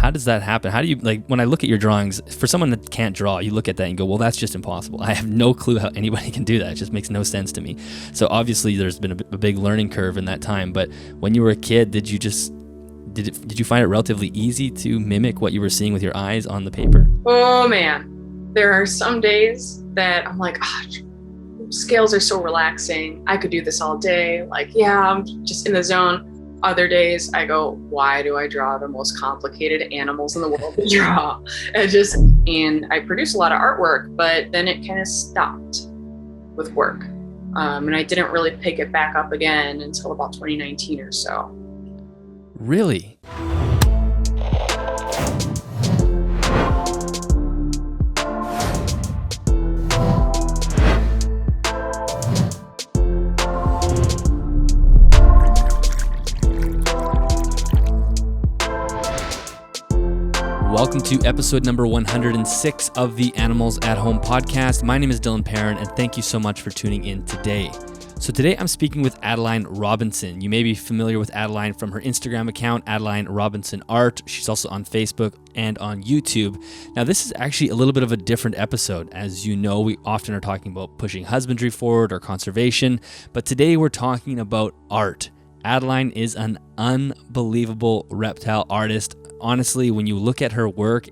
How does that happen? How do you, like, when I look at your drawings, for someone that can't draw, you look at that and go, well, that's just impossible. I have no clue how anybody can do that. It just makes no sense to me. So obviously there's been a big learning curve in that time. But when you were a kid, did you find it relatively easy to mimic what you were seeing with your eyes on the paper? Oh man, there are some days that I'm like, scales are so relaxing. I could do this all day. Like, yeah, I'm just in the zone. Other days I go, why do I draw the most complicated animals in the world to draw? And I produce a lot of artwork, but then it kind of stopped with work. And I didn't really pick it back up again until about 2019 or so. Really? Welcome to episode number 106 of the Animals at Home podcast. My name is Dylan Perrin, and thank you so much for tuning in today. So today I'm speaking with Adeline Robinson. You may be familiar with Adeline from her Instagram account, Adeline Robinson Art. She's also on Facebook and on YouTube. Now, this is actually a little bit of a different episode. As you know, we often are talking about pushing husbandry forward or conservation, but today we're talking about art. Adeline is an unbelievable reptile artist. Honestly, when you look at her work,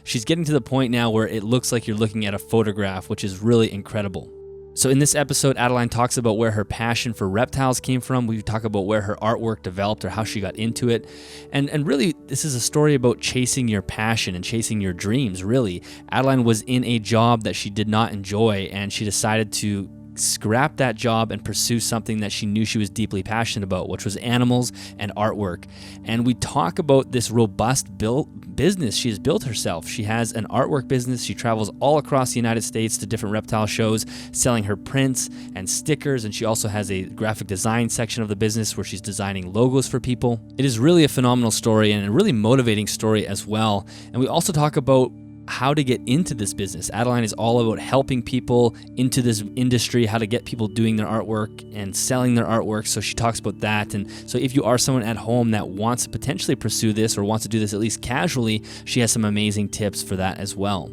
she's getting to the point now where it looks like you're looking at a photograph, which is really incredible. So in this episode, Adeline talks about where her passion for reptiles came from. We talk about where her artwork developed or how she got into it. And really, this is a story about chasing your passion and chasing your dreams, really. Adeline was in a job that she did not enjoy, and she decided to scrap that job and pursue something that she knew she was deeply passionate about, which was animals and artwork. And we talk about this robust business she has built herself. She has an artwork business. She travels all across the United States to different reptile shows, selling her prints and stickers. And she also has a graphic design section of the business where she's designing logos for people. It is really a phenomenal story and a really motivating story as well. And we also talk about how to get into this business. Adeline is all about helping people into this industry, how to get people doing their artwork and selling their artwork. So she talks about that. And so if you are someone at home that wants to potentially pursue this or wants to do this at least casually, she has some amazing tips for that as well.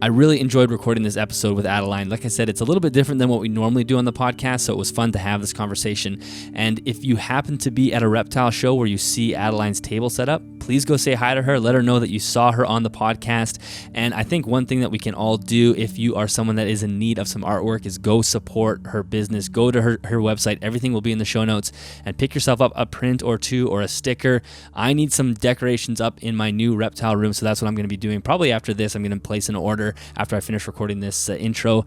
I really enjoyed recording this episode with Adeline. Like I said, it's a little bit different than what we normally do on the podcast, so it was fun to have this conversation. And if you happen to be at a reptile show where you see Adeline's table set up, please go say hi to her. Let her know that you saw her on the podcast. And I think one thing that we can all do if you are someone that is in need of some artwork is go support her business. Go to her website. Everything will be in the show notes. And pick yourself up a print or two or a sticker. I need some decorations up in my new reptile room, so that's what I'm going to be doing. Probably after this, I'm going to place an order after I finish recording this intro.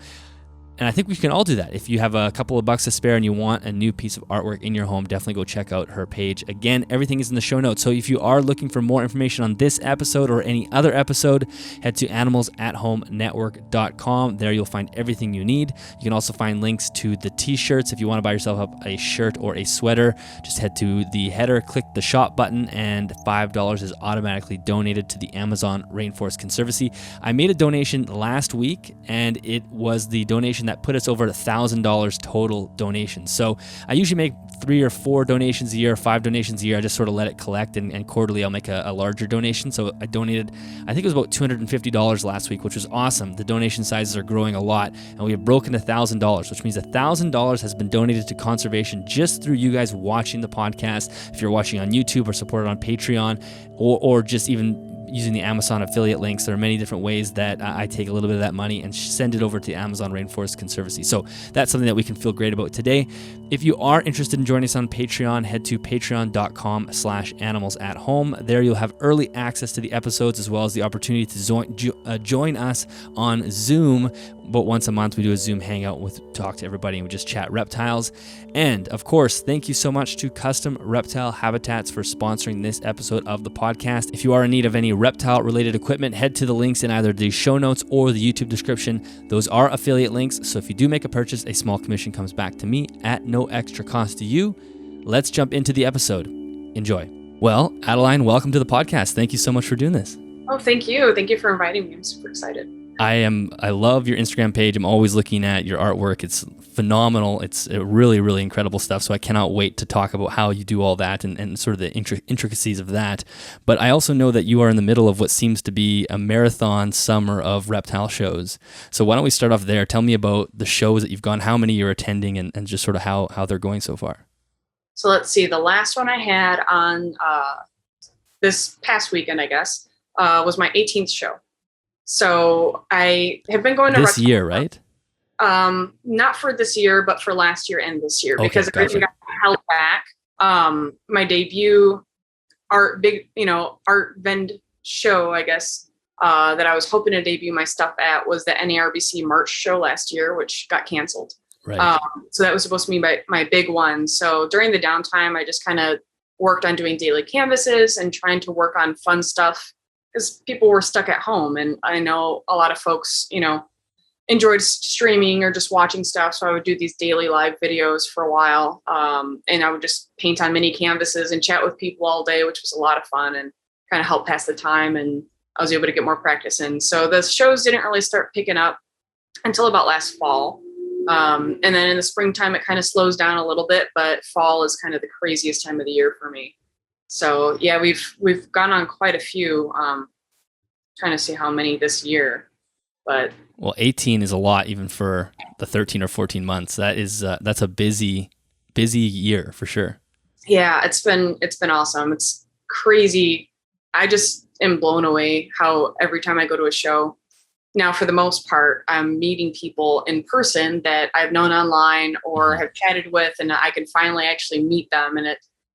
And I think we can all do that. If you have a couple of bucks to spare and you want a new piece of artwork in your home, definitely go check out her page. Again, everything is in the show notes. So if you are looking for more information on this episode or any other episode, head to animalsathomenetwork.com. There you'll find everything you need. You can also find links to the t-shirts. If you want to buy yourself up a shirt or a sweater, just head to the header, click the shop button, and $5 is automatically donated to the Amazon Rainforest Conservancy. I made a donation last week, and it was the donation that put us over $1,000 total donations. So I usually make 3 or 4 donations a year, 5 donations a year. I just sort of let it collect, and quarterly I'll make a larger donation. So I donated, I think it was about $250 last week, which was awesome. The donation sizes are growing a lot, and we have broken $1,000, which means $1,000 has been donated to conservation just through you guys watching the podcast. If you're watching on YouTube or supported on Patreon, or just even using the Amazon affiliate links. There are many different ways that I take a little bit of that money and send it over to the Amazon Rainforest Conservancy. So that's something that we can feel great about today. If you are interested in joining us on Patreon, head to patreon.com/animalsathome. There you'll have early access to the episodes as well as the opportunity to join us on Zoom. But once a month, we do a Zoom hangout talk to everybody, and we just chat reptiles. And of course, thank you so much to Custom Reptile Habitats for sponsoring this episode of the podcast. If you are in need of any reptile-related equipment, head to the links in either the show notes or the YouTube description. Those are affiliate links, so if you do make a purchase, a small commission comes back to me at no extra cost to you. Let's jump into the episode. Enjoy. Well, Adeline, welcome to the podcast. Thank you so much for doing this. Oh, thank you. Thank you for inviting me. I'm super excited. I love your Instagram page. I'm always looking at your artwork. It's phenomenal. It's really, really incredible stuff. So I cannot wait to talk about how you do all that and sort of the intricacies of that. But I also know that you are in the middle of what seems to be a marathon summer of reptile shows. So why don't we start off there? Tell me about the shows that you've gone, how many you're attending, and just sort of how they're going so far. So let's see. The last one I had on this past weekend, I guess, was my 18th show. So I have been going to this year, right? Not for this year, but for last year and this year, because everything got held back. My debut art vend show, I guess, that I was hoping to debut my stuff at was the NARBC March show last year, which got canceled. Right. So that was supposed to be my big one. So during the downtime, I just kind of worked on doing daily canvases and trying to work on fun stuff because people were stuck at home. And I know a lot of folks, enjoyed streaming or just watching stuff. So I would do these daily live videos for a while. And I would just paint on mini canvases and chat with people all day, which was a lot of fun and kind of helped pass the time. And I was able to get more practice in. So the shows didn't really start picking up until about last fall. And then in the springtime, it kind of slows down a little bit, but fall is kind of the craziest time of the year for me. So yeah, we've gone on quite a few, trying to see how many this year, but. Well, 18 is a lot, even for the 13 or 14 months. That's a busy year for sure. Yeah, it's been awesome. It's crazy. I just am blown away how every time I go to a show, now, for the most part, I'm meeting people in person that I've known online or have chatted with, and I can finally actually meet them. And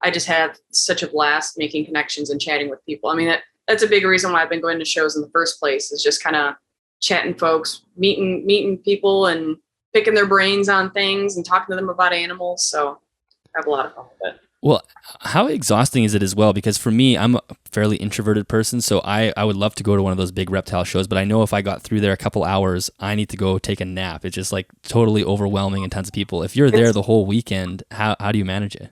I just have such a blast making connections and chatting with people. I mean, that's a big reason why I've been going to shows in the first place, is just kind of chatting folks, meeting people and picking their brains on things and talking to them about animals. So I have a lot of fun with it. Well, how exhausting is it as well? Because for me, I'm a fairly introverted person, so I would love to go to one of those big reptile shows, but I know if I got through there a couple hours, I need to go take a nap. It's just like totally overwhelming and tons of people. If you're there the whole weekend, how do you manage it?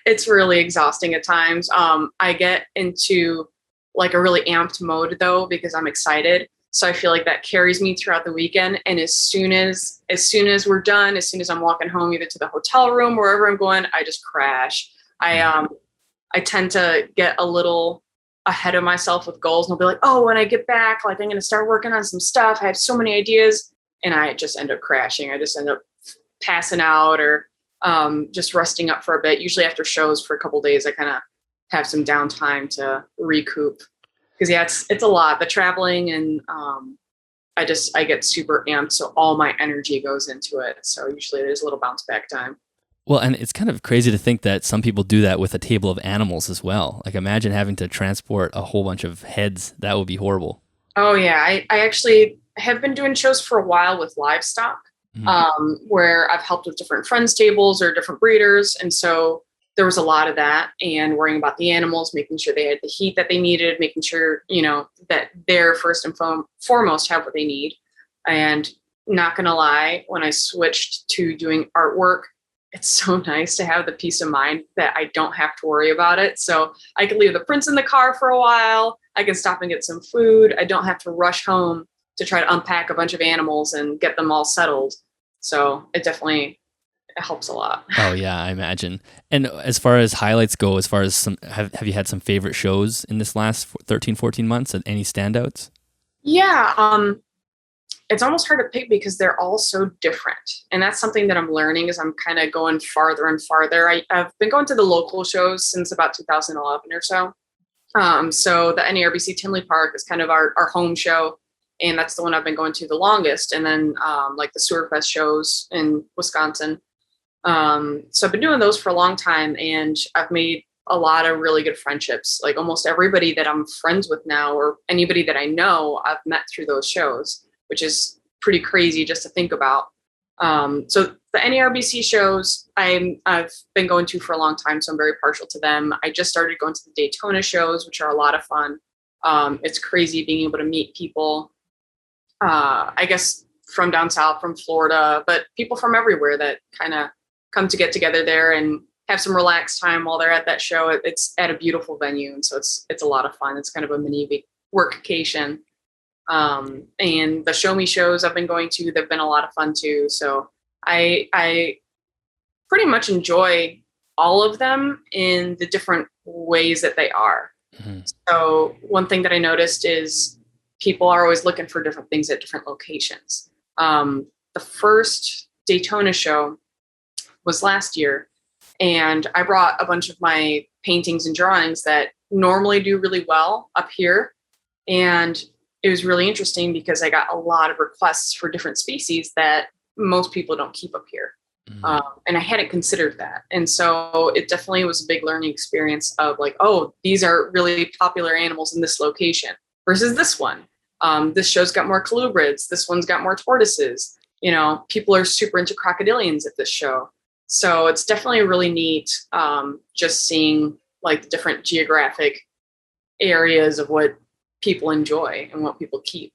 It's really exhausting at times. I get into like a really amped mode though, because I'm excited. So I feel like that carries me throughout the weekend. And as soon as we're done, as soon as I'm walking home, either to the hotel room, wherever I'm going, I just crash. I tend to get a little ahead of myself with goals, and I'll be like, oh, when I get back, like I'm going to start working on some stuff. I have so many ideas, and I just end up crashing. I just end up passing out or just resting up for a bit. Usually after shows for a couple of days, I kind of have some downtime to recoup. Because yeah, it's a lot, the traveling, and I get super amped, so all my energy goes into it. So usually there's a little bounce back time. Well, and it's kind of crazy to think that some people do that with a table of animals as well. Like imagine having to transport a whole bunch of heads. That would be horrible. Oh yeah, I actually have been doing shows for a while with livestock, where I've helped with different friends' tables or different breeders, and so there was a lot of that, and worrying about the animals, making sure they had the heat that they needed, making sure, that they're first and foremost have what they need. And not going to lie, when I switched to doing artwork, it's so nice to have the peace of mind that I don't have to worry about it. So I can leave the prints in the car for a while. I can stop and get some food. I don't have to rush home to try to unpack a bunch of animals and get them all settled. So it helps a lot. Oh yeah, I imagine. And as far as highlights go, as far as have you had some favorite shows in this last 13, 14 months? Any standouts? Yeah. It's almost hard to pick because they're all so different. And that's something that I'm learning as I'm kind of going farther and farther. I've been going to the local shows since about 2011 or so. So the NARBC Tinley Park is kind of our home show. And that's the one I've been going to the longest. And then like the Sewerfest shows in Wisconsin. So I've been doing those for a long time, and I've made a lot of really good friendships. Like almost everybody that I'm friends with now, or anybody that I know, I've met through those shows, which is pretty crazy just to think about. So the NARBC shows I've been going to for a long time, so I'm very partial to them. I just started going to the Daytona shows, which are a lot of fun. It's crazy being able to meet people, I guess from down south, from Florida, but people from everywhere that kind of come to get together there and have some relaxed time while they're at that show. It's at a beautiful venue, and so it's a lot of fun. It's kind of a mini workcation. And the show me shows I've been going to, they've been a lot of fun too. So I pretty much enjoy all of them in the different ways that they are. Mm-hmm. So one thing that I noticed is people are always looking for different things at different locations. The first Daytona show was last year, and I brought a bunch of my paintings and drawings that normally do really well up here. And it was really interesting because I got a lot of requests for different species that most people don't keep up here. And I hadn't considered that. And so it definitely was a big learning experience of like, oh, these are really popular animals in this location versus this one. This show's got more colubrids. This one's got more tortoises. You know, people are super into crocodilians at this show. So it's definitely really neat just seeing like the different geographic areas of what people enjoy and what people keep.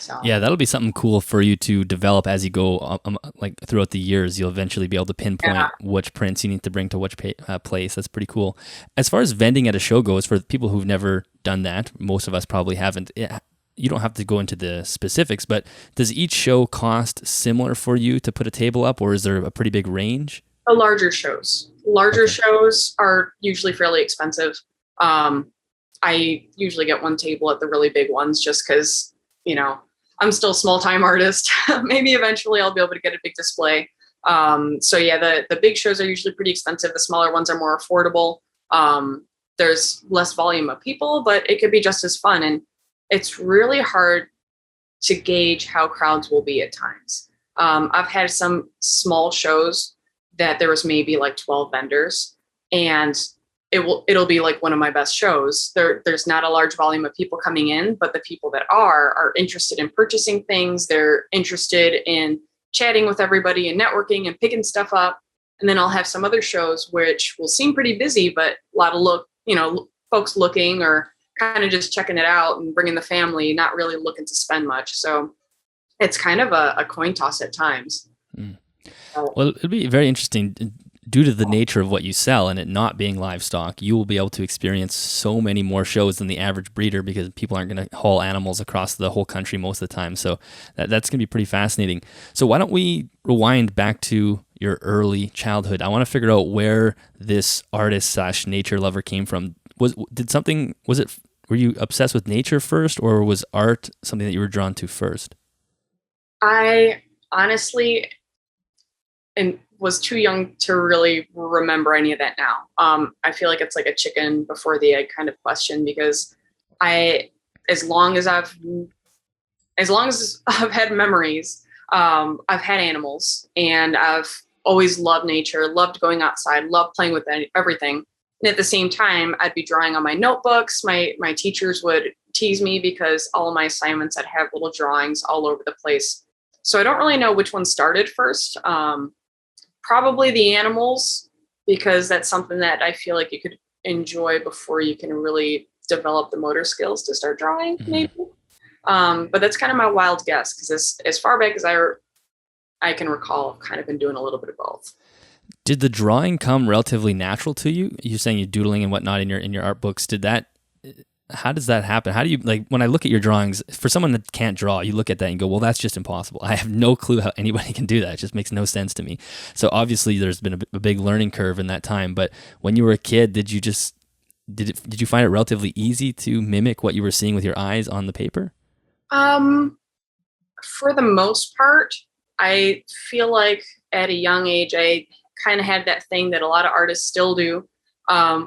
So. Yeah, that'll be something cool for you to develop as you go, like throughout the years. You'll eventually be able to pinpoint which prints you need to bring to which place. That's pretty cool. As far as vending at a show goes, for people who've never done that, most of us probably haven't. You don't have to go into the specifics, but does each show cost similar for you to put a table up, or is there a pretty big range? The larger shows. Larger shows are usually fairly expensive. I usually get one table at the really big ones just because, you know, I'm still a small-time artist. Maybe eventually I'll be able to get a big display. So yeah, the big shows are usually pretty expensive. The smaller ones are more affordable. There's less volume of people, but it could be just as fun. And it's really hard to gauge how crowds will be at times. I've had some small shows that there was maybe like 12 vendors, and it'll be like one of my best shows. There's not a large volume of people coming in, but the people that are interested in purchasing things. They're interested in chatting with everybody and networking and picking stuff up. And then I'll have some other shows which will seem pretty busy, but a lot of folks looking or kind of just checking it out and bringing the family, not really looking to spend much. So it's kind of a coin toss at times. Well, it'd be very interesting. Due to the nature of what you sell and it not being livestock, you will be able to experience so many more shows than the average breeder because people aren't going to haul animals across the whole country most of the time. So that's going to be pretty fascinating. So why don't we rewind back to your early childhood? I want to figure out where this artist/nature lover came from. Were you obsessed with nature first, or was art something that you were drawn to first? I honestly was too young to really remember any of that now. I feel like it's like a chicken before the egg kind of question, because as long as I've had memories, I've had animals, and I've always loved nature, loved going outside, loved playing with everything. And at the same time, I'd be drawing on my notebooks. My teachers would tease me because all of my assignments, I'd have little drawings all over the place. So I don't really know which one started first. Probably the animals, because that's something that I feel like you could enjoy before you can really develop the motor skills to start drawing, maybe. But that's kind of my wild guess, because as far back as I can recall, I've kind of been doing a little bit of both. Did the drawing come relatively natural to you? You're saying you're doodling and whatnot in your art books. How does that happen? How do you, like, when I look at your drawings, for someone that can't draw, you look at that and go, well, that's just impossible. I have no clue how anybody can do that. It just makes no sense to me. So obviously there's been a big learning curve in that time. But when you were a kid, did you find it relatively easy to mimic what you were seeing with your eyes on the paper? For the most part, I feel like at a young age, I kind of had that thing that a lot of artists still do.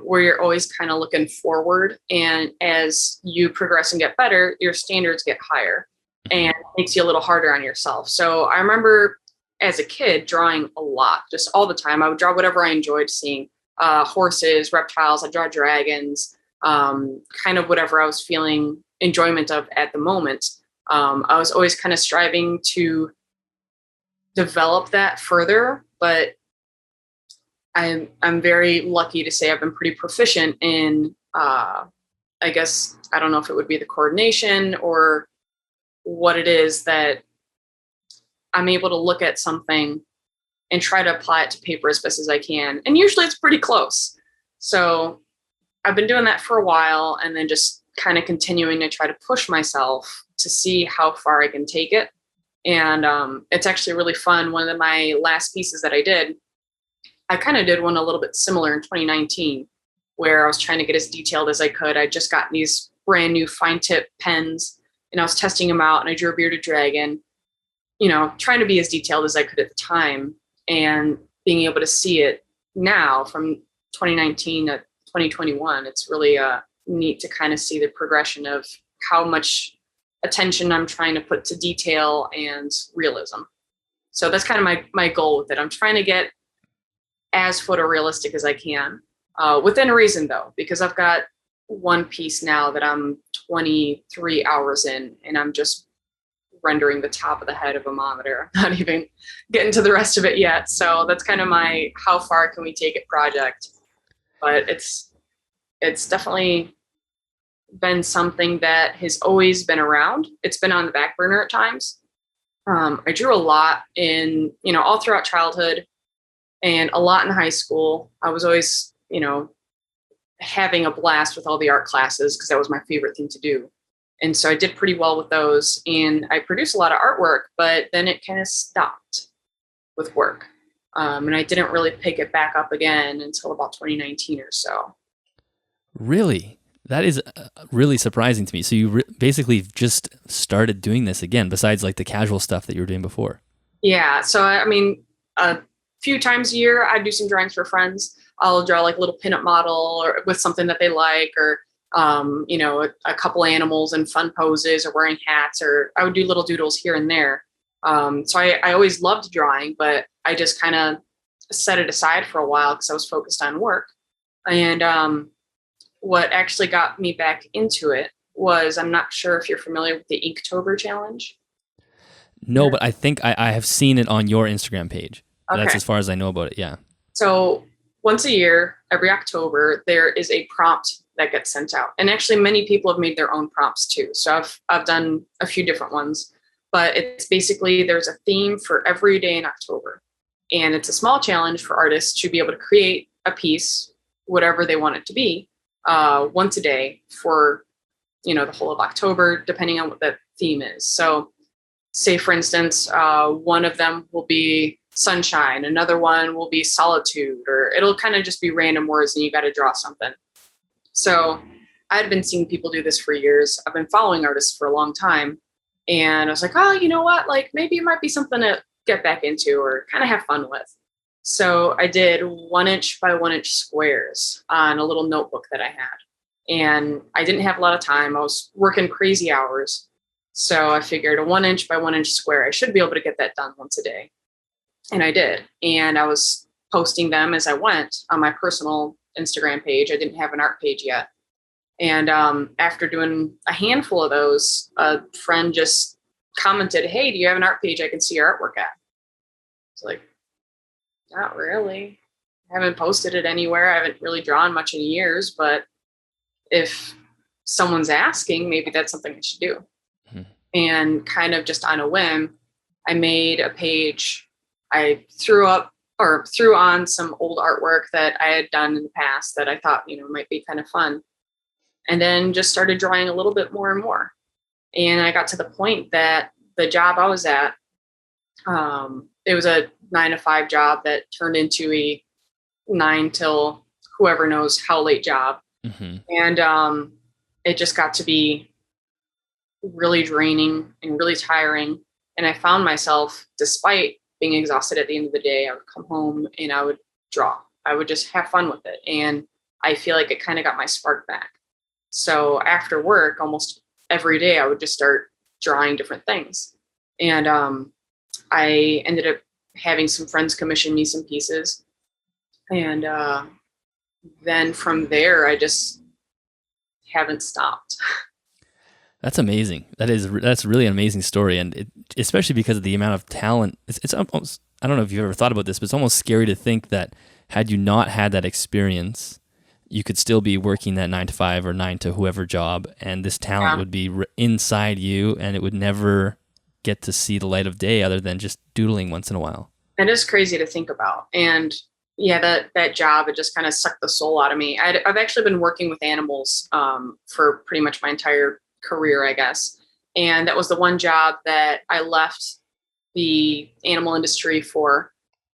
Where you're always kind of looking forward, and as you progress and get better, your standards get higher, and it makes you a little harder on yourself. So I remember as a kid drawing a lot, just all the time. I would draw whatever I enjoyed seeing, horses, reptiles. I'd draw dragons, kind of whatever I was feeling enjoyment of at the moment. I was always kind of striving to develop that further, but I'm very lucky to say I've been pretty proficient in, I guess, I don't know if it would be the coordination or what it is, that I'm able to look at something and try to apply it to paper as best as I can. And usually it's pretty close. So I've been doing that for a while, and then just kind of continuing to try to push myself to see how far I can take it. And it's actually really fun. One of my last pieces that I kind of did one a little bit similar in 2019, where I was trying to get as detailed as I could. I'd just gotten these brand new fine tip pens and I was testing them out, and I drew a bearded dragon, trying to be as detailed as I could at the time, and being able to see it now from 2019 to 2021. It's really neat to kind of see the progression of how much attention I'm trying to put to detail and realism. So that's kind of my goal with it. I'm trying to get as photorealistic as I can, within reason though, because I've got one piece now that I'm 23 hours in, and I'm just rendering the top of the head of a monitor, not even getting to the rest of it yet. So that's kind of my how far can we take it project. But it's definitely been something that has always been around. It's been on the back burner at times. I drew a lot in, all throughout childhood and a lot in high school. I was always, having a blast with all the art classes because that was my favorite thing to do. And so I did pretty well with those, and I produced a lot of artwork, but then it kind of stopped with work. And I didn't really pick it back up again until about 2019 or so. Really? That is really surprising to me. So you basically just started doing this again, besides like the casual stuff that you were doing before. Yeah. So, a few times a year, I do some drawings for friends. I'll draw like a little pinup model or with something that they like, or, a couple animals in fun poses or wearing hats, or I would do little doodles here and there. So I always loved drawing, but I just kind of set it aside for a while because I was focused on work. And what actually got me back into it was, I'm not sure if you're familiar with the Inktober challenge. No, but I think I have seen it on your Instagram page. Okay. That's as far as I know about it, yeah. So once a year, every October, there is a prompt that gets sent out. And actually many people have made their own prompts too. So I've done a few different ones, but it's basically, there's a theme for every day in October. And it's a small challenge for artists to be able to create a piece, whatever they want it to be, once a day for, the whole of October, depending on what that theme is. So say, for instance, one of them will be sunshine, another one will be solitude, or it'll kind of just be random words and you got to draw something. So I'd been seeing people do this for years. I've been following artists for a long time. And I was like, oh, you know what? Like maybe it might be something to get back into or kind of have fun with. So I did 1 inch by 1 inch squares on a little notebook that I had. And I didn't have a lot of time. I was working crazy hours. So I figured a 1 inch by 1 inch square, I should be able to get that done once a day. And I did. And I was posting them as I went on my personal Instagram page. I didn't have an art page yet. And after doing a handful of those, a friend just commented, hey, do you have an art page I can see your artwork at? It's like, not really. I haven't posted it anywhere. I haven't really drawn much in years, but if someone's asking, maybe that's something I should do. Mm-hmm. And kind of just on a whim, I made a page. I threw on some old artwork that I had done in the past that I thought, might be kind of fun. And then just started drawing a little bit more and more. And I got to the point that the job I was at, it was a 9-to-5 job that turned into a 9 till whoever knows how late job. Mm-hmm. And it just got to be really draining and really tiring. And I found myself, despite being exhausted at the end of the day, I would come home and I would draw. I would just have fun with it. And I feel like it kind of got my spark back. So after work, almost every day, I would just start drawing different things. And I ended up having some friends commission me some pieces. And then from there, I just haven't stopped. That's amazing. That's really an amazing story. And especially because of the amount of talent, it's almost, I don't know if you've ever thought about this, but it's almost scary to think that had you not had that experience, you could still be working that 9-to-5 or 9 to whoever job, and this talent would be inside you, and it would never get to see the light of day other than just doodling once in a while. It is crazy to think about. And yeah, that job, it just kind of sucked the soul out of me. I've actually been working with animals for pretty much my entire career, I guess. And that was the one job that I left the animal industry for.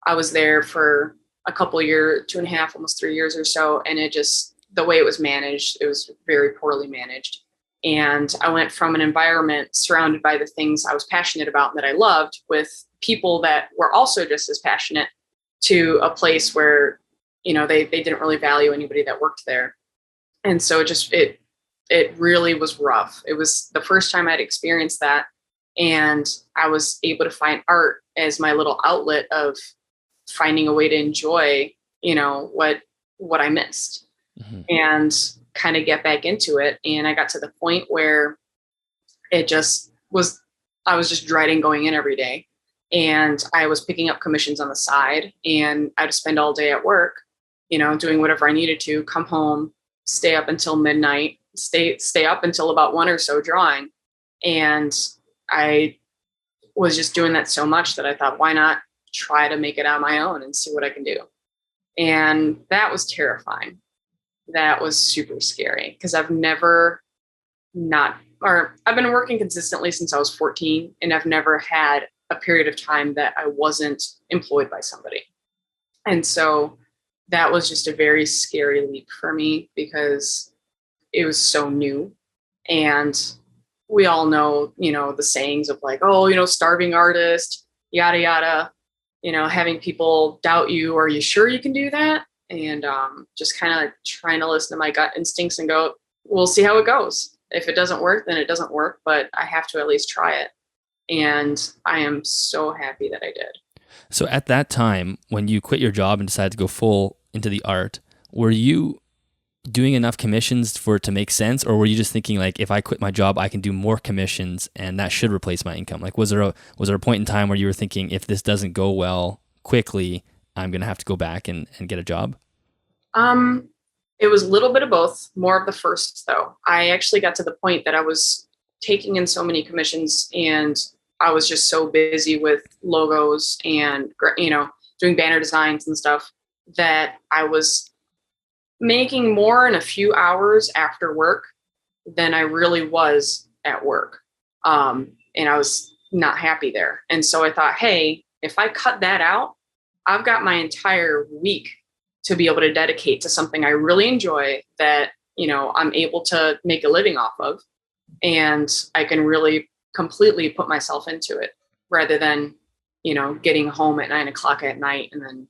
I was there for a couple years, 2.5, almost 3 years or so. And it just, the way it was managed, it was very poorly managed. And I went from an environment surrounded by the things I was passionate about and that I loved, with people that were also just as passionate, to a place where, they didn't really value anybody that worked there. And so it really was rough. It was the first time I'd experienced that. And I was able to find art as my little outlet of finding a way to enjoy, what I missed, and kind of get back into it. And I got to the point where it just was, I was just dreading going in every day. And I was picking up commissions on the side, and I'd spend all day at work, doing whatever I needed to, come home, stay up until midnight, stay up until about 1 or so drawing. And I was just doing that so much that I thought, why not try to make it on my own and see what I can do? And that was terrifying. That was super scary, because I've been working consistently since I was 14, and I've never had a period of time that I wasn't employed by somebody. And so that was just a very scary leap for me, because it was so new. And we all know, the sayings of like, oh, starving artist, yada, yada, having people doubt you. Are you sure you can do that? And just kind of trying to listen to my gut instincts and go, we'll see how it goes. If it doesn't work, then it doesn't work, but I have to at least try it. And I am so happy that I did. So at that time, when you quit your job and decided to go full into the art, were you doing enough commissions for it to make sense? Or were you just thinking like, if I quit my job, I can do more commissions and that should replace my income? Like, was there a point in time where you were thinking, if this doesn't go well quickly, I'm going to have to go back and get a job? It was a little bit of both, more of the first though. I actually got to the point that I was taking in so many commissions, and I was just so busy with logos and, doing banner designs and stuff, that I was making more in a few hours after work than I really was at work. And I was not happy there. And so I thought, hey, if I cut that out, I've got my entire week to be able to dedicate to something I really enjoy, that, I'm able to make a living off of. And I can really completely put myself into it, rather than, getting home at 9 o'clock at night and then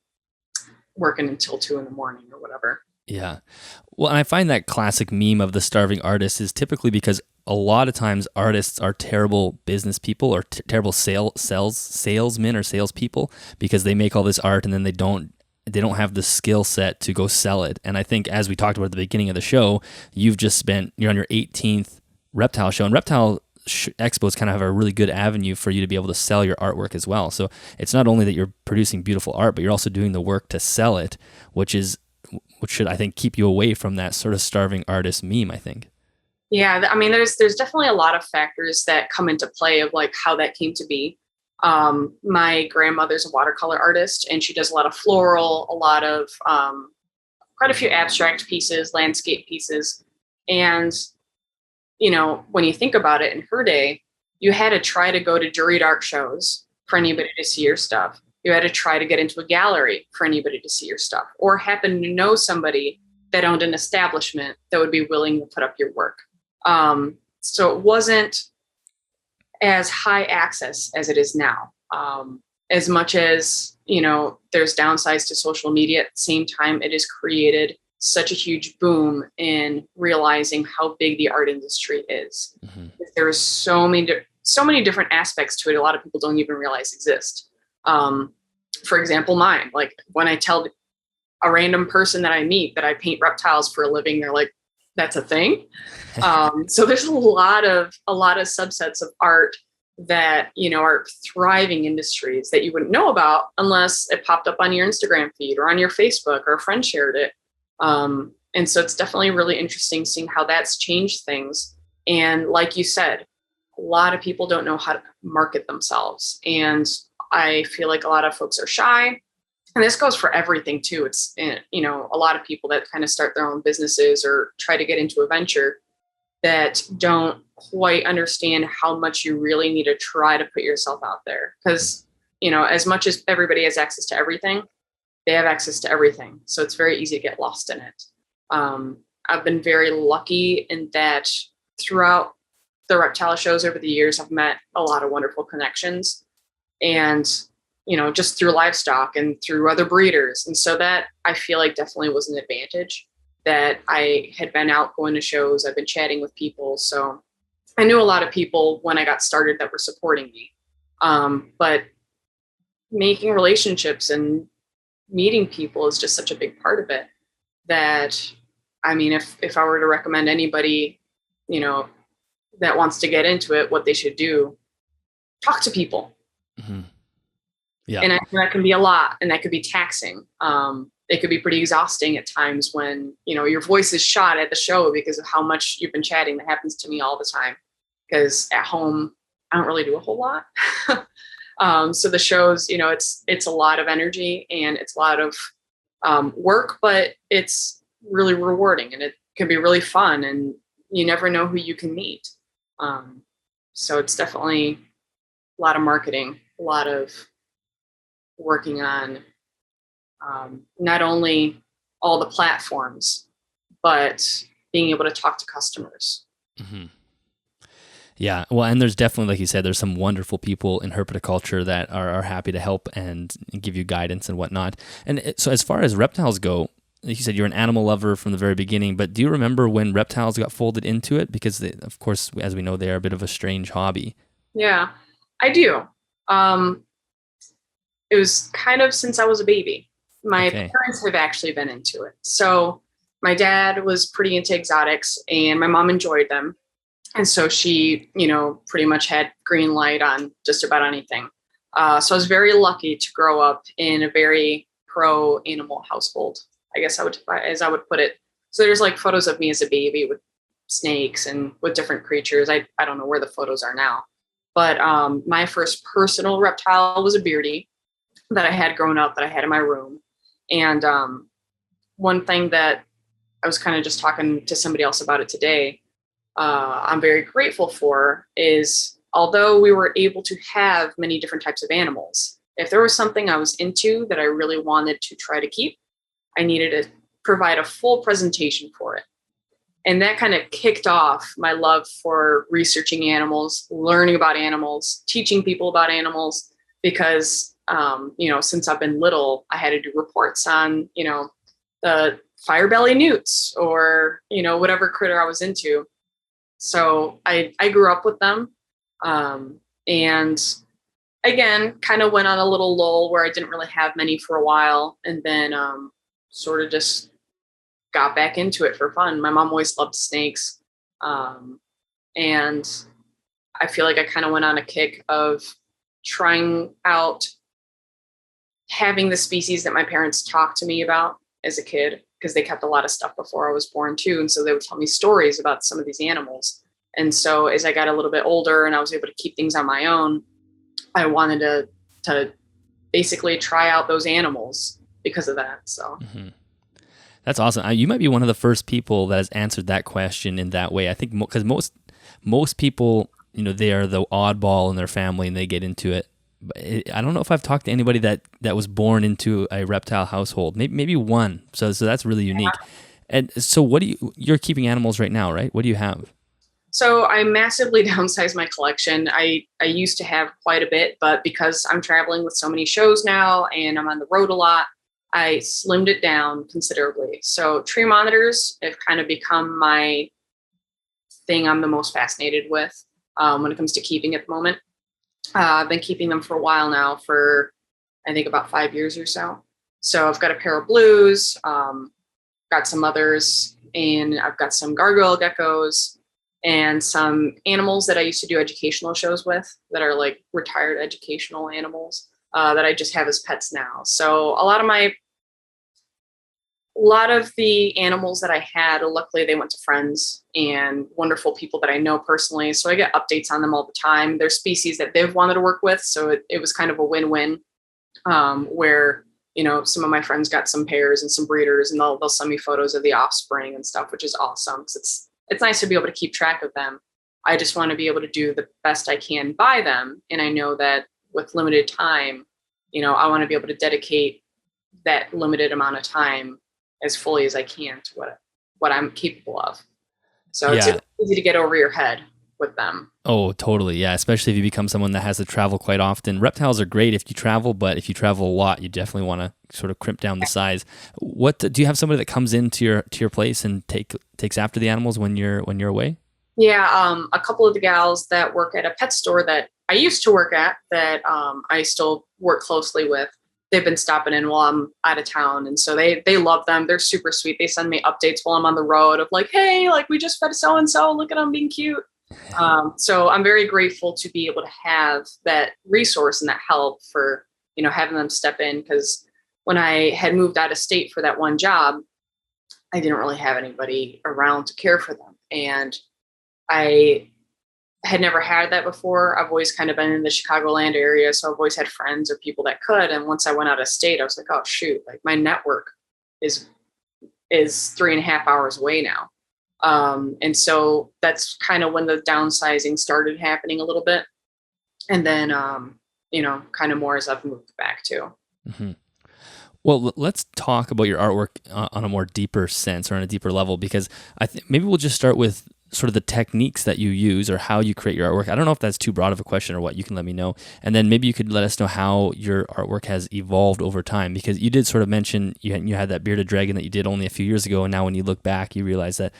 working until 2 in the morning or whatever. Yeah. Well, and I find that classic meme of the starving artist is typically because a lot of times artists are terrible business people, or terrible salesmen or salespeople, because they make all this art and then they don't have the skill set to go sell it. And I think, as we talked about at the beginning of the show, you're on your 18th Reptile show, and Reptile expos kind of have a really good avenue for you to be able to sell your artwork as well. So it's not only that you're producing beautiful art, but you're also doing the work to sell it, which should, I think, keep you away from that sort of starving artist meme, I think. Yeah. I mean, there's definitely a lot of factors that come into play of like how that came to be. My grandmother's a watercolor artist, and she does a lot of floral, a lot of, quite a few abstract pieces, landscape pieces. And, when you think about it, in her day, you had to try to go to juried art shows for anybody to see your stuff. You had to try to get into a gallery for anybody to see your stuff, or happen to know somebody that owned an establishment that would be willing to put up your work. So it wasn't as high access as it is now. As much as, there's downsides to social media, at the same time, it has created such a huge boom in realizing how big the art industry is. Mm-hmm. There's so many different aspects to it. A lot of people don't even realize exist. For example, mine, like when I tell a random person that I meet that I paint reptiles for a living, they're like, that's a thing. So there's a lot of subsets of art that, are thriving industries that you wouldn't know about unless it popped up on your Instagram feed or on your Facebook or a friend shared it. And so it's definitely really interesting seeing how that's changed things. And like you said, a lot of people don't know how to market themselves. And I feel like a lot of folks are shy. and this goes for everything too. It's, a lot of people that kind of start their own businesses or try to get into a venture that don't quite understand how much you really need to try to put yourself out there. Because, as much as everybody has access to everything, they have access to everything. So it's very easy to get lost in it. I've been very lucky in that throughout the reptile shows over the years, I've met a lot of wonderful connections, and, just through livestock and through other breeders. And so that, I feel like, definitely was an advantage, that I had been out going to shows. I've been chatting with people. So I knew a lot of people when I got started that were supporting me. But making relationships and meeting people is just such a big part of it, that, I mean, if I were to recommend anybody, that wants to get into it, what they should do, talk to people. Mm-hmm. Yeah. And that can be a lot, and that could be taxing. It could be pretty exhausting at times when, your voice is shot at the show because of how much you've been chatting. That happens to me all the time, because at home, I don't really do a whole lot. So the shows, it's a lot of energy, and it's a lot of work, but it's really rewarding, and it can be really fun, and you never know who you can meet. So it's definitely a lot of marketing, a lot of working on not only all the platforms, but being able to talk to customers. Mm-hmm. Yeah. Well, and there's definitely, like you said, there's some wonderful people in herpetoculture that are happy to help and give you guidance and whatnot. And so as far as reptiles go, like you said, you're an animal lover from the very beginning, but do you remember when reptiles got folded into it? Because they, of course, as we know, they are a bit of a strange hobby. Yeah, I do. It was kind of since I was a baby. My parents have actually been into it. So my dad was pretty into exotics, and my mom enjoyed them. And so she, pretty much had green light on just about anything. So I was very lucky to grow up in a very pro animal household, I guess as I would put it. So there's like photos of me as a baby with snakes and with different creatures. I don't know where the photos are now, but my first personal reptile was a beardy that I had grown up, that I had in my room. And one thing that I was kind of just talking to somebody else about it today, I'm very grateful for, is although we were able to have many different types of animals, if there was something I was into that I really wanted to try to keep, I needed to provide a full presentation for it. And that kind of kicked off my love for researching animals, learning about animals, teaching people about animals, because, since I've been little, I had to do reports on, the firebelly newts or, whatever critter I was into. So I grew up with them. And again, kind of went on a little lull where I didn't really have many for a while. And then sort of just got back into it for fun. My mom always loved snakes. And I feel like I kind of went on a kick of trying out having the species that my parents talked to me about as a kid, because they kept a lot of stuff before I was born too. And so they would tell me stories about some of these animals. And so as I got a little bit older and I was able to keep things on my own, I wanted to basically try out those animals because of that. So That's awesome. You might be one of the first people that has answered that question in that way. I think because most people, they are the oddball in their family and they get into it. But I don't know if I've talked to anybody that was born into a reptile household. Maybe one. So that's really unique. Yeah. And so you're keeping animals right now, right? What do you have? So I massively downsized my collection. I used to have quite a bit, but because I'm traveling with so many shows now and I'm on the road a lot, I slimmed it down considerably. So tree monitors have kind of become my thing I'm the most fascinated with when it comes to keeping at the moment. I've been keeping them for a while now, for I think about 5 years or so. So I've got a pair of blues, got some others, and I've got some gargoyle geckos and some animals that I used to do educational shows with that are like retired educational animals that I just have as pets now. So a lot of the animals that I had, luckily they went to friends and wonderful people that I know personally. So I get updates on them all the time. They're species that they've wanted to work with. So it was kind of a win-win where some of my friends got some pairs and some breeders, and they'll send me photos of the offspring and stuff, which is awesome because it's nice to be able to keep track of them. I just want to be able to do the best I can by them. And I know that with limited time, I want to be able to dedicate that limited amount of time as fully as I can to what I'm capable of. So it's easy to get over your head with them. Oh, totally. Yeah. Especially if you become someone that has to travel quite often. Reptiles are great if you travel, but if you travel a lot, you definitely want to sort of crimp down the size. What do you have somebody that comes into your place and takes after the animals when you're away? Yeah. A couple of the gals that work at a pet store that I used to work at that I still work closely with, they've been stopping in while I'm out of town. And so they love them. They're super sweet. They send me updates while I'm on the road of like, hey, like we just fed so-and-so, look at them being cute. So I'm very grateful to be able to have that resource and that help for, having them step in. Because when I had moved out of state for that one job, I didn't really have anybody around to care for them. And I had never had that before. I've always kind of been in the Chicagoland area. So I've always had friends or people that could. And once I went out of state, I was like, oh shoot, like my network is 3.5 hours away now. And so that's kind of when the downsizing started happening a little bit. And then, kind of more as I've moved back too. Mm-hmm. Well, let's talk about your artwork on a more deeper sense or on a deeper level, because I think maybe we'll just start with sort of the techniques that you use or how you create your artwork. I don't know if that's too broad of a question or what. You can let me know. And then maybe you could let us know how your artwork has evolved over time, because you did sort of mention you had that bearded dragon that you did only a few years ago. And now when you look back, you realize that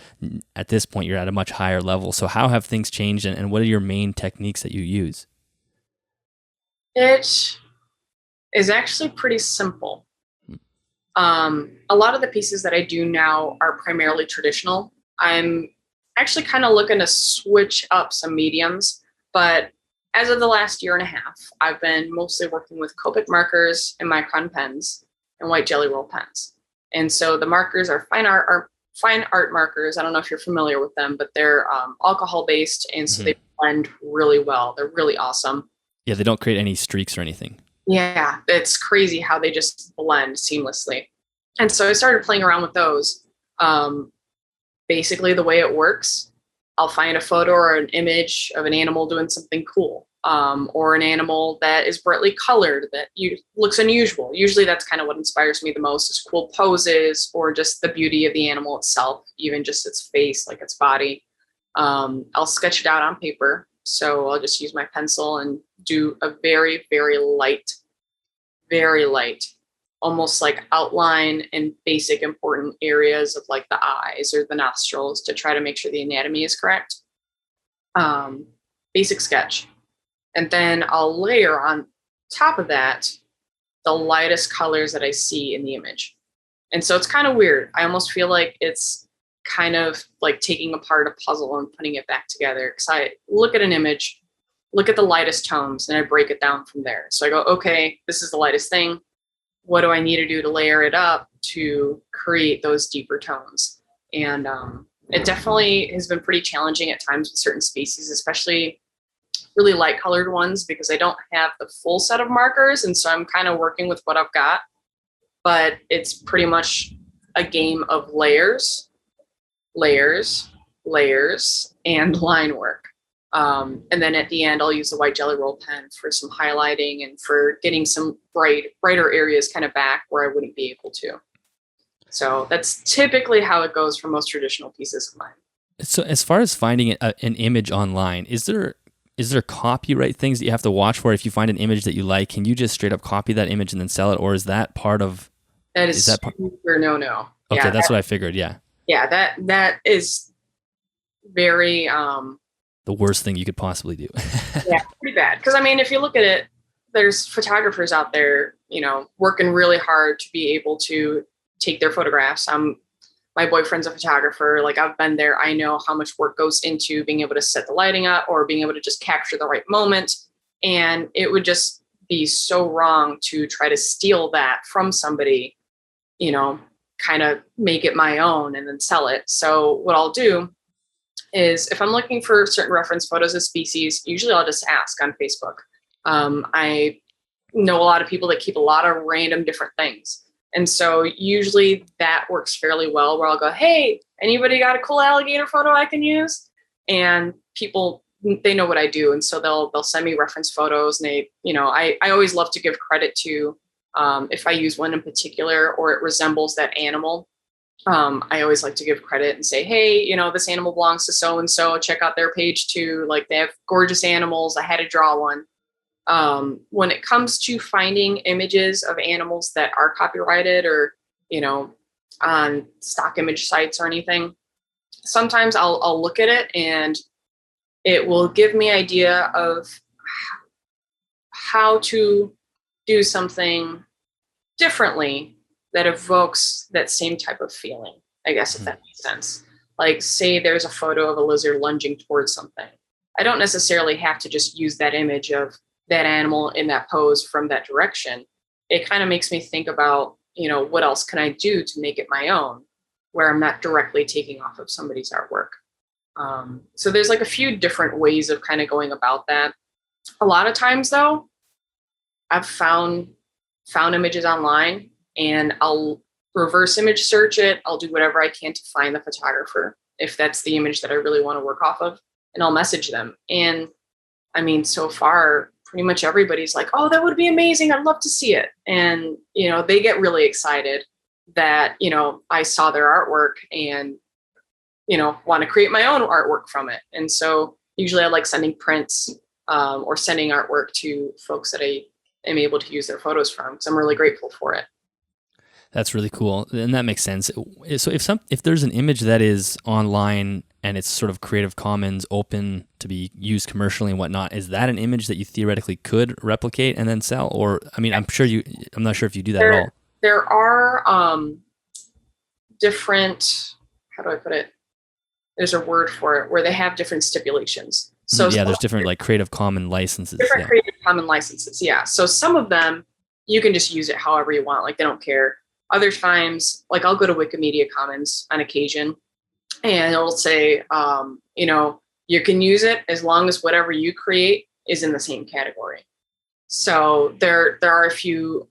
at this point you're at a much higher level. So how have things changed, and what are your main techniques that you use? It is actually pretty simple. A lot of the pieces that I do now are primarily traditional. I'm actually kind of looking to switch up some mediums, but as of the last year and a half, I've been mostly working with Copic markers and micron pens and white jelly roll pens. And so the markers are fine art markers. I don't know if you're familiar with them, but they're alcohol based, and so they blend really well. They're really awesome. Yeah, they don't create any streaks or anything. Yeah, it's crazy how they just blend seamlessly. And so I started playing around with those. Basically, the way it works, I'll find a photo or an image of an animal doing something cool, or an animal that is brightly colored that looks unusual. Usually that's kind of what inspires me the most, is cool poses or just the beauty of the animal itself, even just its face, like its body. I'll sketch it out on paper. So I'll just use my pencil and do a very, very light, almost like outline and basic important areas of like the eyes or the nostrils to try to make sure the anatomy is correct. Basic sketch. And then I'll layer on top of that the lightest colors that I see in the image. And so it's kind of weird. I almost feel like it's kind of like taking apart a puzzle and putting it back together. Because I look at an image, look at the lightest tones, and I break it down from there. So I go, okay, this is the lightest thing. What do I need to do to layer it up to create those deeper tones? And it definitely has been pretty challenging at times with certain species, especially really light colored ones, because I don't have the full set of markers. And so I'm kind of working with what I've got, but it's pretty much a game of layers, and line work. And then at the end, I'll use the white jelly roll pen for some highlighting and for getting some brighter areas kind of back where I wouldn't be able to. So that's typically how it goes for most traditional pieces of mine. So as far as finding an image online, is there copyright things that you have to watch for? If you find an image that you like, can you just straight up copy that image and then sell it? Or is that part of... That is super no. Okay, yeah, that's what I figured, yeah. Yeah, that is very... the worst thing you could possibly do. Yeah, pretty bad. Because I mean, if you look at it, there's photographers out there, working really hard to be able to take their photographs. My boyfriend's a photographer. Like, I've been there. I know how much work goes into being able to set the lighting up or being able to just capture the right moment. And it would just be so wrong to try to steal that from somebody, kind of make it my own and then sell it. So what I'll do is, if I'm looking for certain reference photos of species, usually I'll just ask on Facebook. I know a lot of people that keep a lot of random different things. And so usually that works fairly well, where I'll go, hey, anybody got a cool alligator photo I can use? And people, they know what I do. And so they'll send me reference photos, and I always love to give credit to, if I use one in particular or it resembles that animal, I always like to give credit and say, hey, this animal belongs to so-and-so, check out their page too. Like, they have gorgeous animals. I had to draw one. When it comes to finding images of animals that are copyrighted or, on stock image sites or anything, sometimes I'll look at it and it will give me idea of how to do something differently that evokes that same type of feeling, I guess, if that makes sense. Like, say there's a photo of a lizard lunging towards something. I don't necessarily have to just use that image of that animal in that pose from that direction. It kind of makes me think about, what else can I do to make it my own, where I'm not directly taking off of somebody's artwork. So there's like a few different ways of kind of going about that. A lot of times though, I've found images online and I'll reverse image search it. I'll do whatever I can to find the photographer, if that's the image that I really want to work off of, and I'll message them. And I mean, so far, pretty much everybody's like, oh, that would be amazing. I'd love to see it. And, they get really excited that, I saw their artwork and, want to create my own artwork from it. And so usually I like sending prints or sending artwork to folks that I am able to use their photos from, because I'm really grateful for it. That's really cool. And that makes sense. So if there's an image that is online and it's sort of Creative Commons open to be used commercially and whatnot, is that an image that you theoretically could replicate and then sell? Or, I mean, I'm not sure if you do that at all. There are different, how do I put it? There's a word for it, where they have different stipulations. So yeah, there's different like Creative Commons licenses. Different Creative Commons licenses, yeah. So some of them, you can just use it however you want. Like, they don't care. Other times, like, I'll go to Wikimedia Commons on occasion, and it'll say, you can use it as long as whatever you create is in the same category. So there are a few,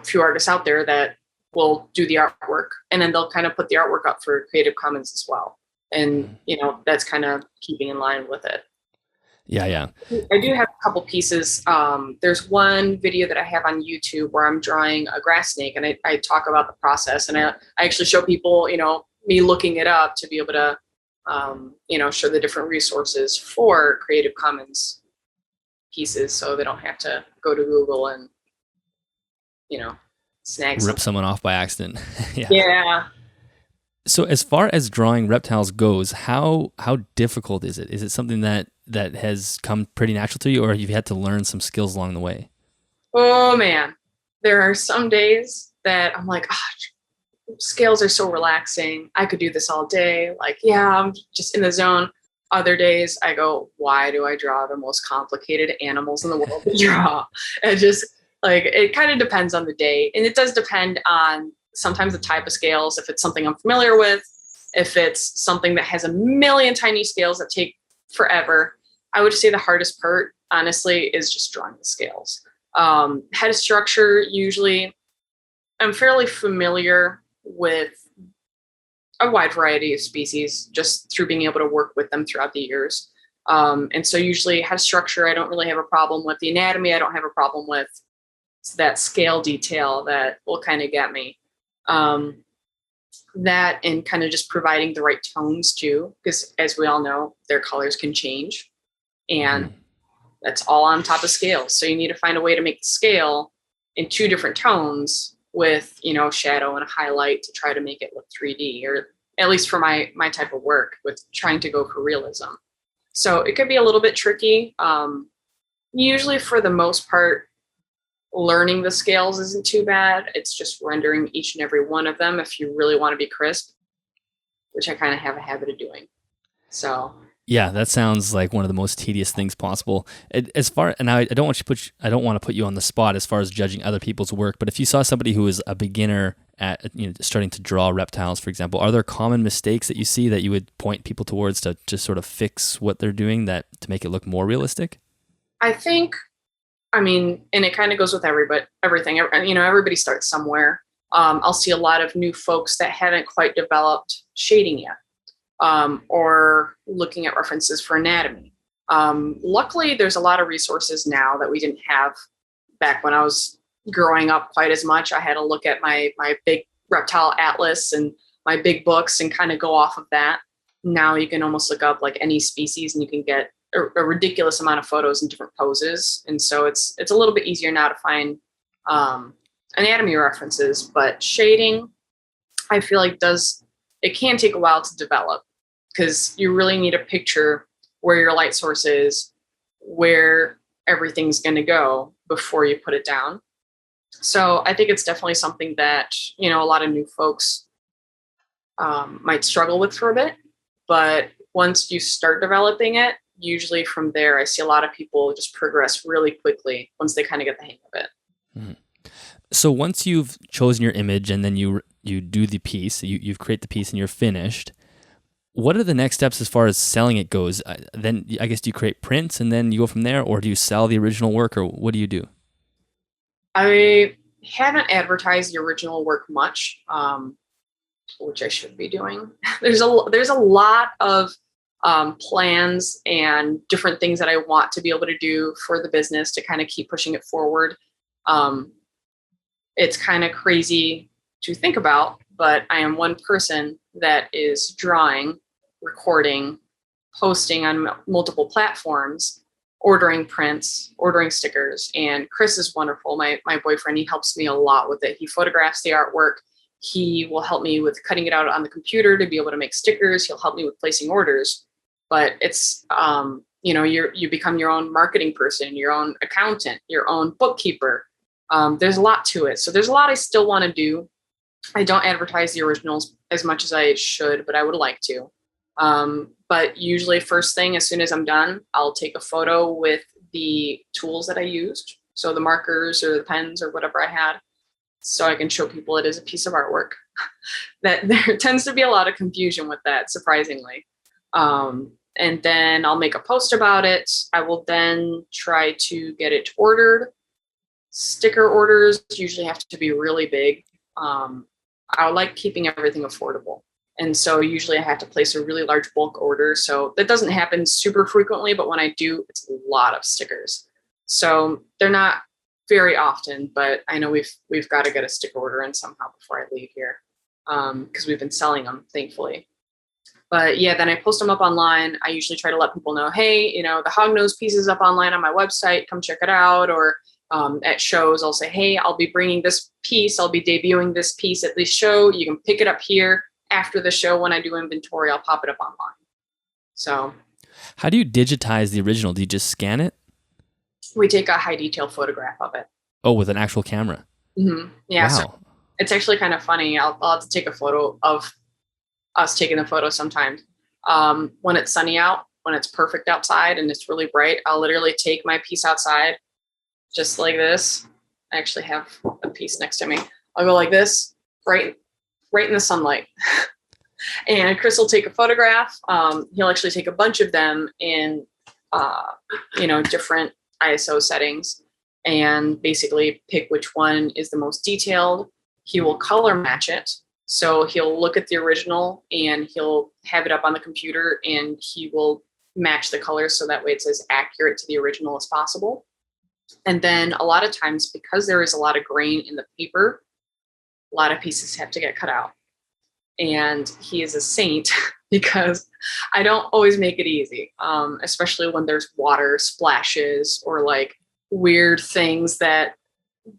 few artists out there that will do the artwork, and then they'll kind of put the artwork up for Creative Commons as well. And, that's kind of keeping in line with it. Yeah. I do have a couple pieces. There's one video that I have on YouTube where I'm drawing a grass snake, and I talk about the process, and I actually show people, me looking it up to be able to, show the different resources for Creative Commons pieces, so they don't have to go to Google and, snag rip someone off by accident. Yeah. So as far as drawing reptiles goes, how difficult is it? Is it something that has come pretty natural to you, or have you had to learn some skills along the way? Oh man, there are some days that I'm like, scales are so relaxing. I could do this all day. Like, yeah, I'm just in the zone. Other days I go, why do I draw the most complicated animals in the world to draw? And just like, it kind of depends on the day. And it does depend on sometimes the type of scales, if it's something I'm familiar with, if it's something that has a million tiny scales that take forever. I would say the hardest part, honestly, is just drawing the scales. Head structure, usually I'm fairly familiar with a wide variety of species just through being able to work with them throughout the years. And so usually head structure, I don't really have a problem with. The anatomy, I don't have a problem with. It's that scale detail that will kind of get me. That and kind of just providing the right tones too, because as we all know, their colors can change, and that's all on top of scales. So you need to find a way to make the scale in two different tones with, shadow and a highlight to try to make it look 3D, or at least for my type of work with trying to go for realism. So it could be a little bit tricky. Usually for the most part, learning the scales isn't too bad. It's just rendering each and every one of them if you really want to be crisp, which I kind of have a habit of doing. So yeah, that sounds like one of the most tedious things possible. And I don't want to put you on the spot as far as judging other people's work, but if you saw somebody who is a beginner at starting to draw reptiles, for example, are there common mistakes that you see that you would point people towards to just sort of fix what they're doing to make it look more realistic? I think I mean, and it kind of goes with everything. Everybody starts somewhere. I'll see a lot of new folks that haven't quite developed shading yet, or looking at references for anatomy. Luckily, there's a lot of resources now that we didn't have back when I was growing up quite as much. I had to look at my big reptile atlas and my big books and kind of go off of that. Now you can almost look up like any species and you can get a ridiculous amount of photos in different poses. And so it's a little bit easier now to find anatomy references, but shading, I feel like it can take a while to develop because you really need a picture where your light source is, where everything's going to go before you put it down. So I think it's definitely something that, a lot of new folks might struggle with for a bit, but once you start developing it, usually from there, I see a lot of people just progress really quickly once they kind of get the hang of it. Mm-hmm. So once you've chosen your image and then you do the piece, you create the piece and you're finished, what are the next steps as far as selling it goes? Then I guess do you create prints and then you go from there, or do you sell the original work, or what do you do? I haven't advertised the original work much, which I should be doing. There's a lot of plans and different things that I want to be able to do for the business to kind of keep pushing it forward. It's kind of crazy to think about, but I am one person that is drawing, recording, posting on multiple platforms, ordering prints, ordering stickers. And Chris is wonderful. My boyfriend, he helps me a lot with it. He photographs the artwork. He will help me with cutting it out on the computer to be able to make stickers. He'll help me with placing orders. But it's, you become your own marketing person, your own accountant, your own bookkeeper. There's a lot to it. So there's a lot I still want to do. I don't advertise the originals as much as I should, but I would like to. But usually first thing, as soon as I'm done, I'll take a photo with the tools that I used. So the markers or the pens or whatever I had, so I can show people it is a piece of artwork. That there tends to be a lot of confusion with that, surprisingly. And then I'll make a post about it. I will then try to get it ordered. Sticker orders usually have to be really big. I like keeping everything affordable. And so usually I have to place a really large bulk order. So that doesn't happen super frequently, but when I do, it's a lot of stickers. So they're not very often, but I know we've got to get a sticker order in somehow before I leave here, because we've been selling them, thankfully. But yeah, then I post them up online. I usually try to let people know, hey, the hognose piece is up online on my website. Come check it out. Or at shows, I'll say, hey, I'll be bringing this piece. I'll be debuting this piece at this show. You can pick it up here. After the show, when I do inventory, I'll pop it up online. So, how do you digitize the original? Do you just scan it? We take a high detail photograph of it. Oh, with an actual camera? Mm-hmm. Yeah. Wow. So it's actually kind of funny. I'll have to take a photo of us taking the photo sometimes. When it's sunny out, when it's perfect outside and it's really bright, I'll literally take my piece outside just like this. I actually have a piece next to me. I'll go like this, right in the sunlight. And Chris will take a photograph. He'll actually take a bunch of them in, different ISO settings and basically pick which one is the most detailed. He will color match it. So he'll look at the original and he'll have it up on the computer and he will match the colors so that way it's as accurate to the original as possible. And then a lot of times, because there is a lot of grain in the paper, a lot of pieces have to get cut out. And he is a saint because I don't always make it easy, especially when there's water splashes or like weird things that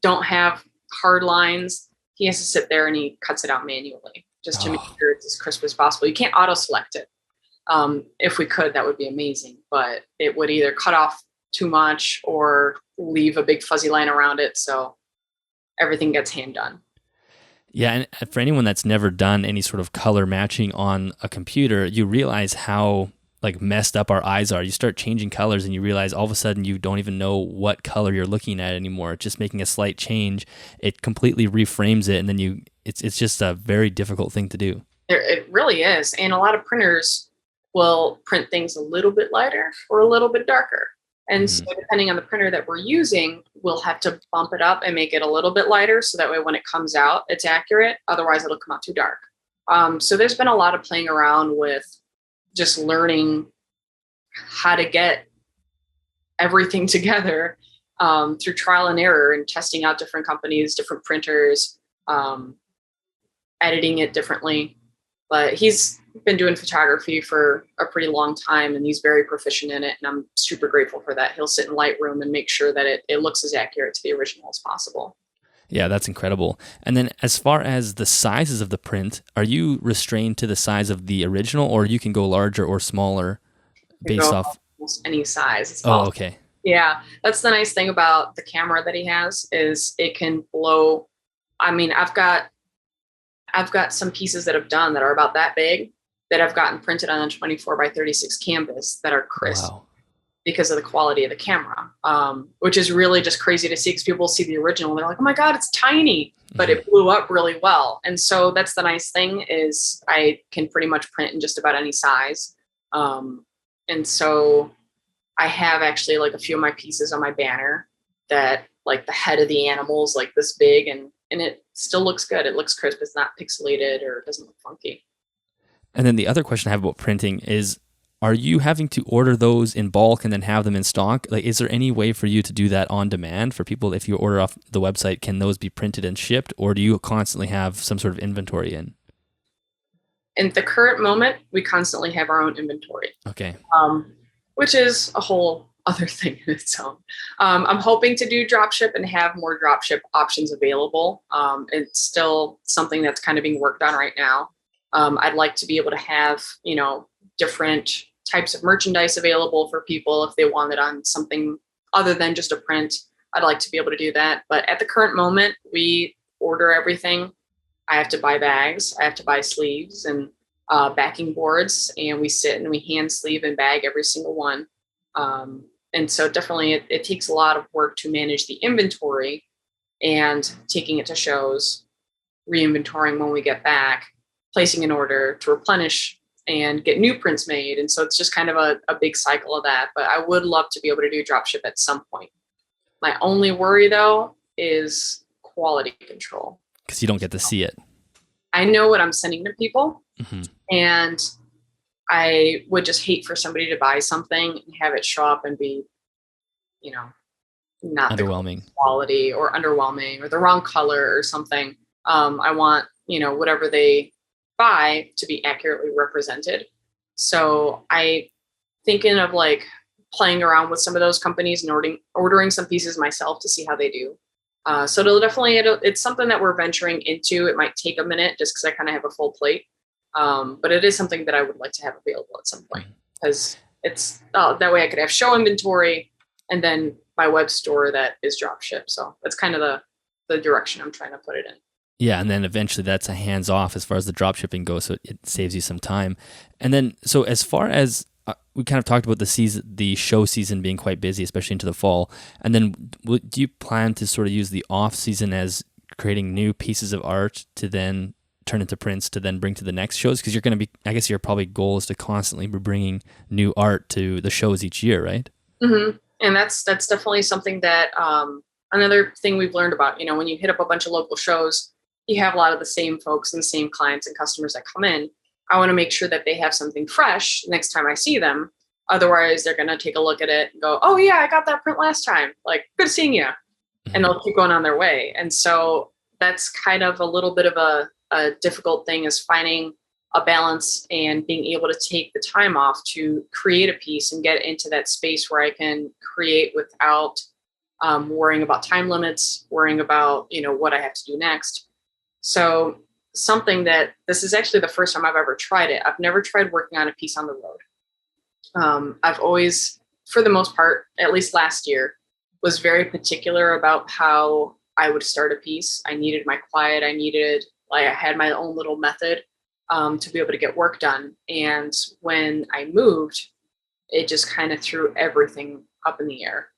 don't have hard lines. He has to sit there and he cuts it out manually just to make sure it's as crisp as possible. You can't auto select it. If we could, that would be amazing, but it would either cut off too much or leave a big fuzzy line around it. So everything gets hand done. Yeah, and for anyone that's never done any sort of color matching on a computer, you realize how messed up our eyes are. You start changing colors and you realize all of a sudden you don't even know what color you're looking at anymore. Just making a slight change, it completely reframes it, and then it's just a very difficult thing to do. It really is. And a lot of printers will print things a little bit lighter or a little bit darker. And so Hmm. depending on the printer that we're using, we'll have to bump it up and make it a little bit lighter so that way when it comes out, it's accurate. Otherwise, it'll come out too dark. So there's been a lot of playing around with just learning how to get everything together through trial and error and testing out different companies, different printers, um, editing it differently. But he's been doing photography for a pretty long time and he's very proficient in it. And I'm super grateful for that. He'll sit in Lightroom and make sure that it looks as accurate to the original as possible. Yeah, that's incredible. And then as far as the sizes of the print, are you restrained to the size of the original, or you can go larger or smaller You can based go off? almost any size. It's Oh, possible. okay. Yeah, that's the nice thing about the camera that he has is it can blow. I mean, I've got some pieces that I've done that are about that big that I've gotten printed on a 24 by 36 canvas that are crisp Wow. because of the quality of the camera, which is really just crazy to see because people see the original and they're like, oh my God, it's tiny, but Mhm. it blew up really well. And so that's the nice thing is I can pretty much print in just about any size. And so I have actually like a few of my pieces on my banner that like the head of the animal is like this big and it still looks good. It looks crisp. It's not pixelated or it doesn't look funky. And then the other question I have about printing is, are you having to order those in bulk and then have them in stock? Like, is there any way for you to do that on demand for people? If you order off the website, can those be printed and shipped, or do you constantly have some sort of inventory in? In the current moment, we constantly have our own inventory, Okay. um, which is a whole other thing in its own. I'm hoping to do dropship and have more dropship options available. It's still something that's kind of being worked on right now. I'd like to be able to have, different types of merchandise available for people if they want it on something other than just a print. I'd like to be able to do that. But at the current moment, we order everything. I have to buy bags, I have to buy sleeves and backing boards, and we sit and we hand sleeve and bag every single one. And so definitely it takes a lot of work to manage the inventory and taking it to shows, re-inventorying when we get back, placing an order to replenish and get new prints made. And so it's just kind of a big cycle of that. But I would love to be able to do dropship at some point. My only worry though is quality control. Because you don't get to see it. I know what I'm sending to people, Hmm. and I would just hate for somebody to buy something and have it show up and be, you know, not the Underwhelming. quality or underwhelming or the wrong color or something. I want, whatever they buy to be accurately represented. So I thinking of like playing around with some of those companies and ordering some pieces myself to see how they do. So it's something that we're venturing into. It might take a minute just because I kind of have a full plate. But it is something that I would like to have available at some point because it's that way I could have show inventory and then my web store that is drop ship. So that's kind of the direction I'm trying to put it in. Yeah, and then eventually that's a hands off as far as the drop shipping goes, so it saves you some time. And then, so as far as we kind of talked about the show season being quite busy, especially into the fall. And then, do you plan to sort of use the off season as creating new pieces of art to then turn into prints to then bring to the next shows? Because you're going to be, I guess, your probably goal is to constantly be bringing new art to the shows each year, right? Mm-hmm. And that's definitely something that another thing we've learned about. When you hit up a bunch of local shows, you have a lot of the same folks and the same clients and customers that come in. I want to make sure that they have something fresh next time I see them. Otherwise, they're going to take a look at it and go, oh, yeah, I got that print last time. Like, good seeing you. And they'll keep going on their way. And so that's kind of a little bit of a difficult thing is finding a balance and being able to take the time off to create a piece and get into that space where I can create without worrying about time limits, worrying about, what I have to do next. So something that this is actually the first time I've ever tried it. I've never tried working on a piece on the road. I've always, for the most part, at least last year, was very particular about how I would start a piece. I needed my quiet. I had my own little method to be able to get work done. And when I moved, it just kind of threw everything up in the air.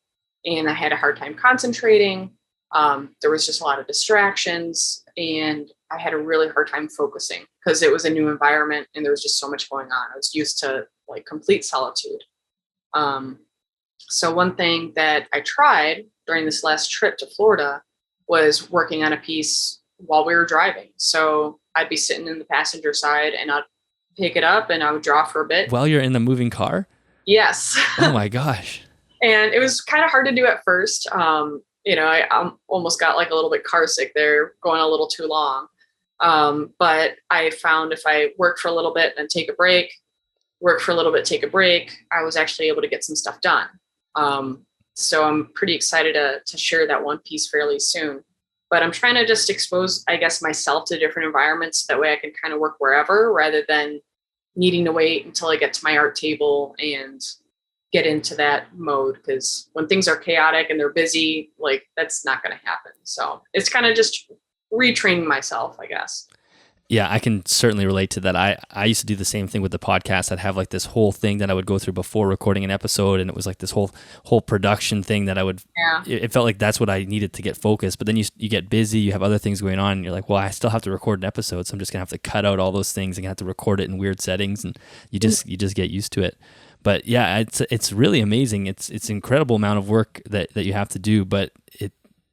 And I had a hard time concentrating. There was just a lot of distractions and I had a really hard time focusing because it was a new environment and there was just so much going on. I was used to like complete solitude. So one thing that I tried during this last trip to Florida was working on a piece while we were driving. So I'd be sitting in the passenger side and I'd pick it up and I would draw for a bit. While you're in the moving car? Yes. Oh my gosh. And it was kind of hard to do at first. I almost got like a little bit car sick there, going a little too long. But I found if I worked for a little bit and take a break, work for a little bit, take a break, I was actually able to get some stuff done. So I'm pretty excited to share that one piece fairly soon. But I'm trying to just expose, I guess, myself to different environments. That way I can kind of work wherever rather than needing to wait until I get to my art table and get into that mode. Because when things are chaotic and they're busy, like that's not going to happen. So it's kind of just retraining myself, I guess. Yeah, I can certainly relate to that. I used to do the same thing with the podcast. I'd have like this whole thing that I would go through before recording an episode, and it was like this whole production thing that I would. Yeah. It felt like that's what I needed to get focused. But then you get busy, you have other things going on, and you're like, well, I still have to record an episode, so I'm just gonna have to cut out all those things and have to record it in weird settings, and you just get used to it. But yeah, it's really amazing. It's incredible amount of work that you have to do, but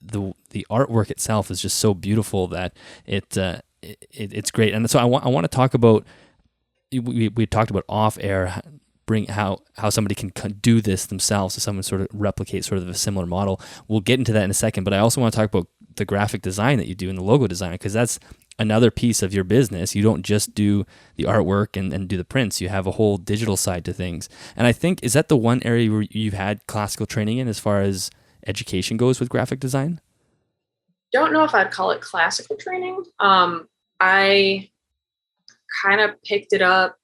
the artwork itself is just so beautiful that it's great. And so I want to talk about, we talked about off air, bring how somebody can do this themselves, so someone sort of replicate sort of a similar model. We'll get into that in a second, but I also want to talk about the graphic design that you do and the logo design, because that's another piece of your business. You don't just do the artwork and do the prints. You have a whole digital side to things. And I think, is that the one area where you've had classical training in as far as education goes with graphic design? Don't know if I'd call it classical training. I kind of picked it up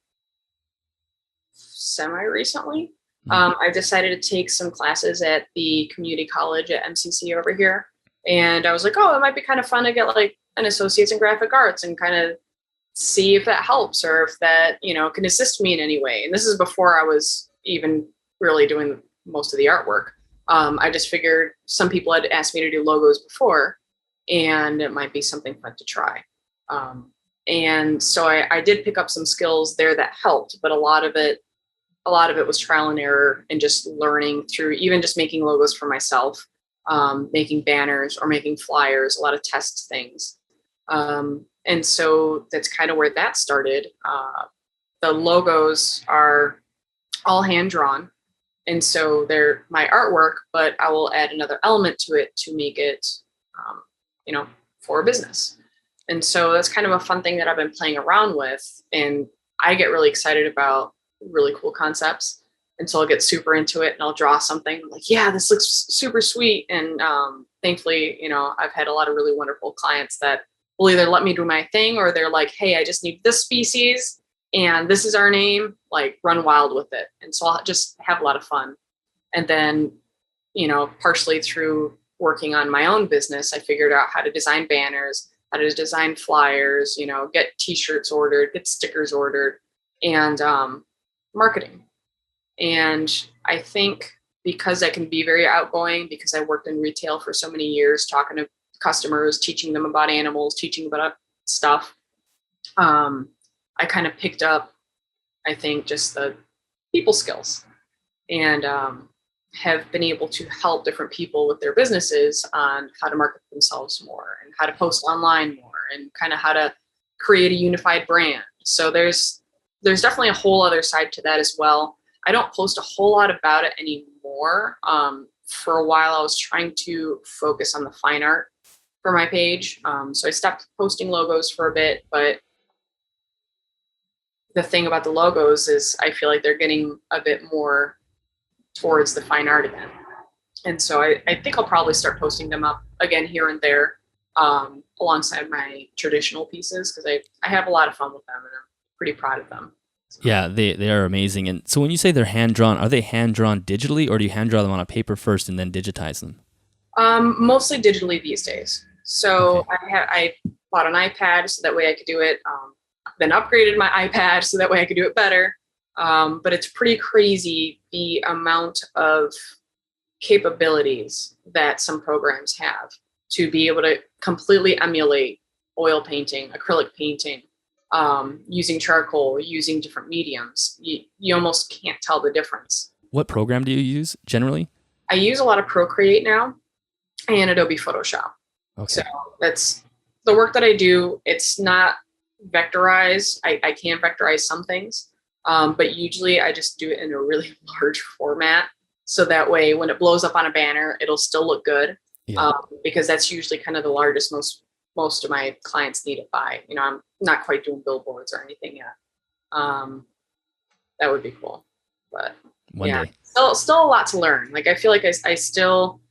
semi-recently. I decided to take some classes at the community college at MCC over here. And I was like, oh, it might be kind of fun to get like an associate's in graphic arts and kind of see if that helps or if that, can assist me in any way. And this is before I was even really doing most of the artwork. I just figured some people had asked me to do logos before, and it might be something fun to try. And so I did pick up some skills there that helped, but a lot of it was trial and error and just learning through even just making logos for myself, making banners or making flyers, a lot of test things. And so that's kind of where that started. The logos are all hand drawn. And so they're my artwork, but I will add another element to it to make it, for a business. And so that's kind of a fun thing that I've been playing around with. And I get really excited about really cool concepts. And so I'll get super into it and I'll draw something like, yeah, this looks super sweet. And thankfully, I've had a lot of really wonderful clients that will either let me do my thing or they're like, hey, I just need this species and this is our name, like run wild with it. And so I'll just have a lot of fun. And then, partially through working on my own business, I figured out how to design banners, how to design flyers, get t-shirts ordered, get stickers ordered, and marketing. And I think because I can be very outgoing, because I worked in retail for so many years, talking to customers, teaching them about animals, teaching about stuff, I kind of picked up, I think, just the people skills and have been able to help different people with their businesses on how to market themselves more and how to post online more and kind of how to create a unified brand. So there's definitely a whole other side to that as well. I don't post a whole lot about it anymore. For a while, I was trying to focus on the fine art for my page. So I stopped posting logos for a bit, but the thing about the logos is I feel like they're getting a bit more towards the fine art again. And so I think I'll probably start posting them up again here and there alongside my traditional pieces because I have a lot of fun with them and I'm pretty proud of them. So. Yeah, they are amazing. And so when you say they're hand-drawn, are they hand-drawn digitally or do you hand-draw them on a paper first and then digitize them? Mostly digitally these days. So okay. I bought an iPad so that way I could do it, then upgraded my iPad so that way I could do it better. But it's pretty crazy the amount of capabilities that some programs have to be able to completely emulate oil painting, acrylic painting, using charcoal, using different mediums. You almost can't tell the difference. What program do you use generally? I use a lot of Procreate now and Adobe Photoshop. Okay. So that's the work that I do. It's not vectorized. I can vectorize some things, but usually I just do it in a really large format. So that way, when it blows up on a banner, it'll still look good. Yeah. Because that's usually kind of the largest most of my clients need it by. I'm not quite doing billboards or anything yet. That would be cool, but One day. still a lot to learn. Like I feel like I still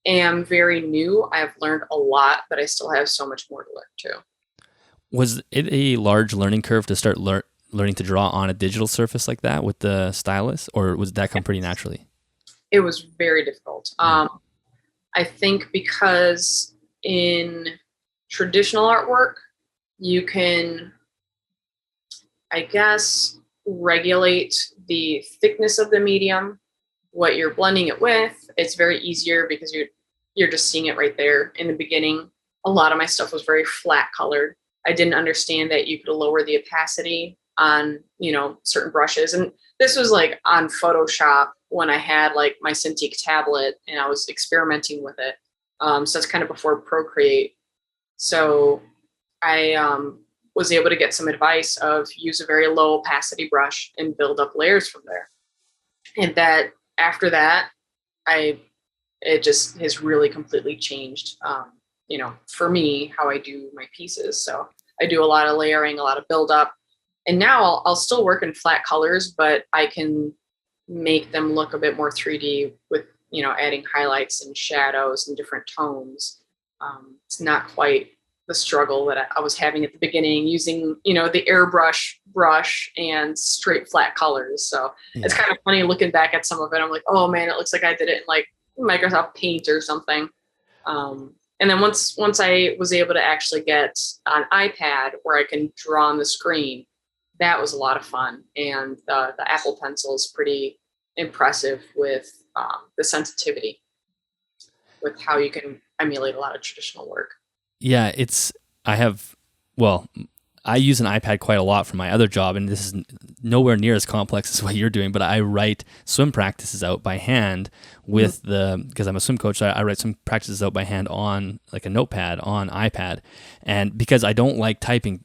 am very new. I have learned a lot, but I still have so much more to learn too. Was it a large learning curve to start learning to draw on a digital surface like that with the stylus, or was that come pretty naturally? It was very difficult. I think because in traditional artwork, you can, I guess, regulate the thickness of the medium, what you're blending it with. It's very easier because you're just seeing it right there. In the beginning, a lot of my stuff was very flat colored. I didn't understand that you could lower the opacity on, certain brushes. And this was like on Photoshop when I had like my Cintiq tablet and I was experimenting with it. So that's kind of before Procreate. So I was able to get some advice of use a very low opacity brush and build up layers from there. And that after that, it just has really completely changed, for me, how I do my pieces. So I do a lot of layering, a lot of build up. And now I'll still work in flat colors, but I can make them look a bit more 3D with, adding highlights and shadows and different tones. It's not quite the struggle that I was having at the beginning using, the airbrush brush and straight flat colors. So It's kind of funny looking back at some of it. I'm like, oh man, it looks like I did it in like Microsoft Paint or something. And then once I was able to actually get an iPad where I can draw on the screen, that was a lot of fun. And the Apple Pencil is pretty impressive with the sensitivity with how you can emulate a lot of traditional work. Yeah, I use an iPad quite a lot for my other job, and this is nowhere near as complex as what you're doing, but I write swim practices out by hand with because I'm a swim coach, so I write swim practices out by hand on like a notepad on iPad. And because I don't like typing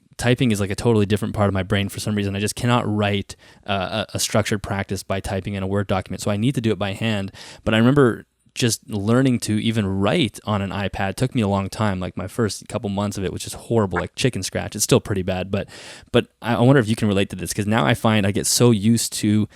is like a totally different part of my brain for some reason. I just cannot write a structured practice by typing in a Word document. So I need to do it by hand. But I remember just learning to even write on an iPad took me a long time. Like my first couple months of it was just horrible, like chicken scratch. It's still pretty bad, but I wonder if you can relate to this, because now I find I get so used to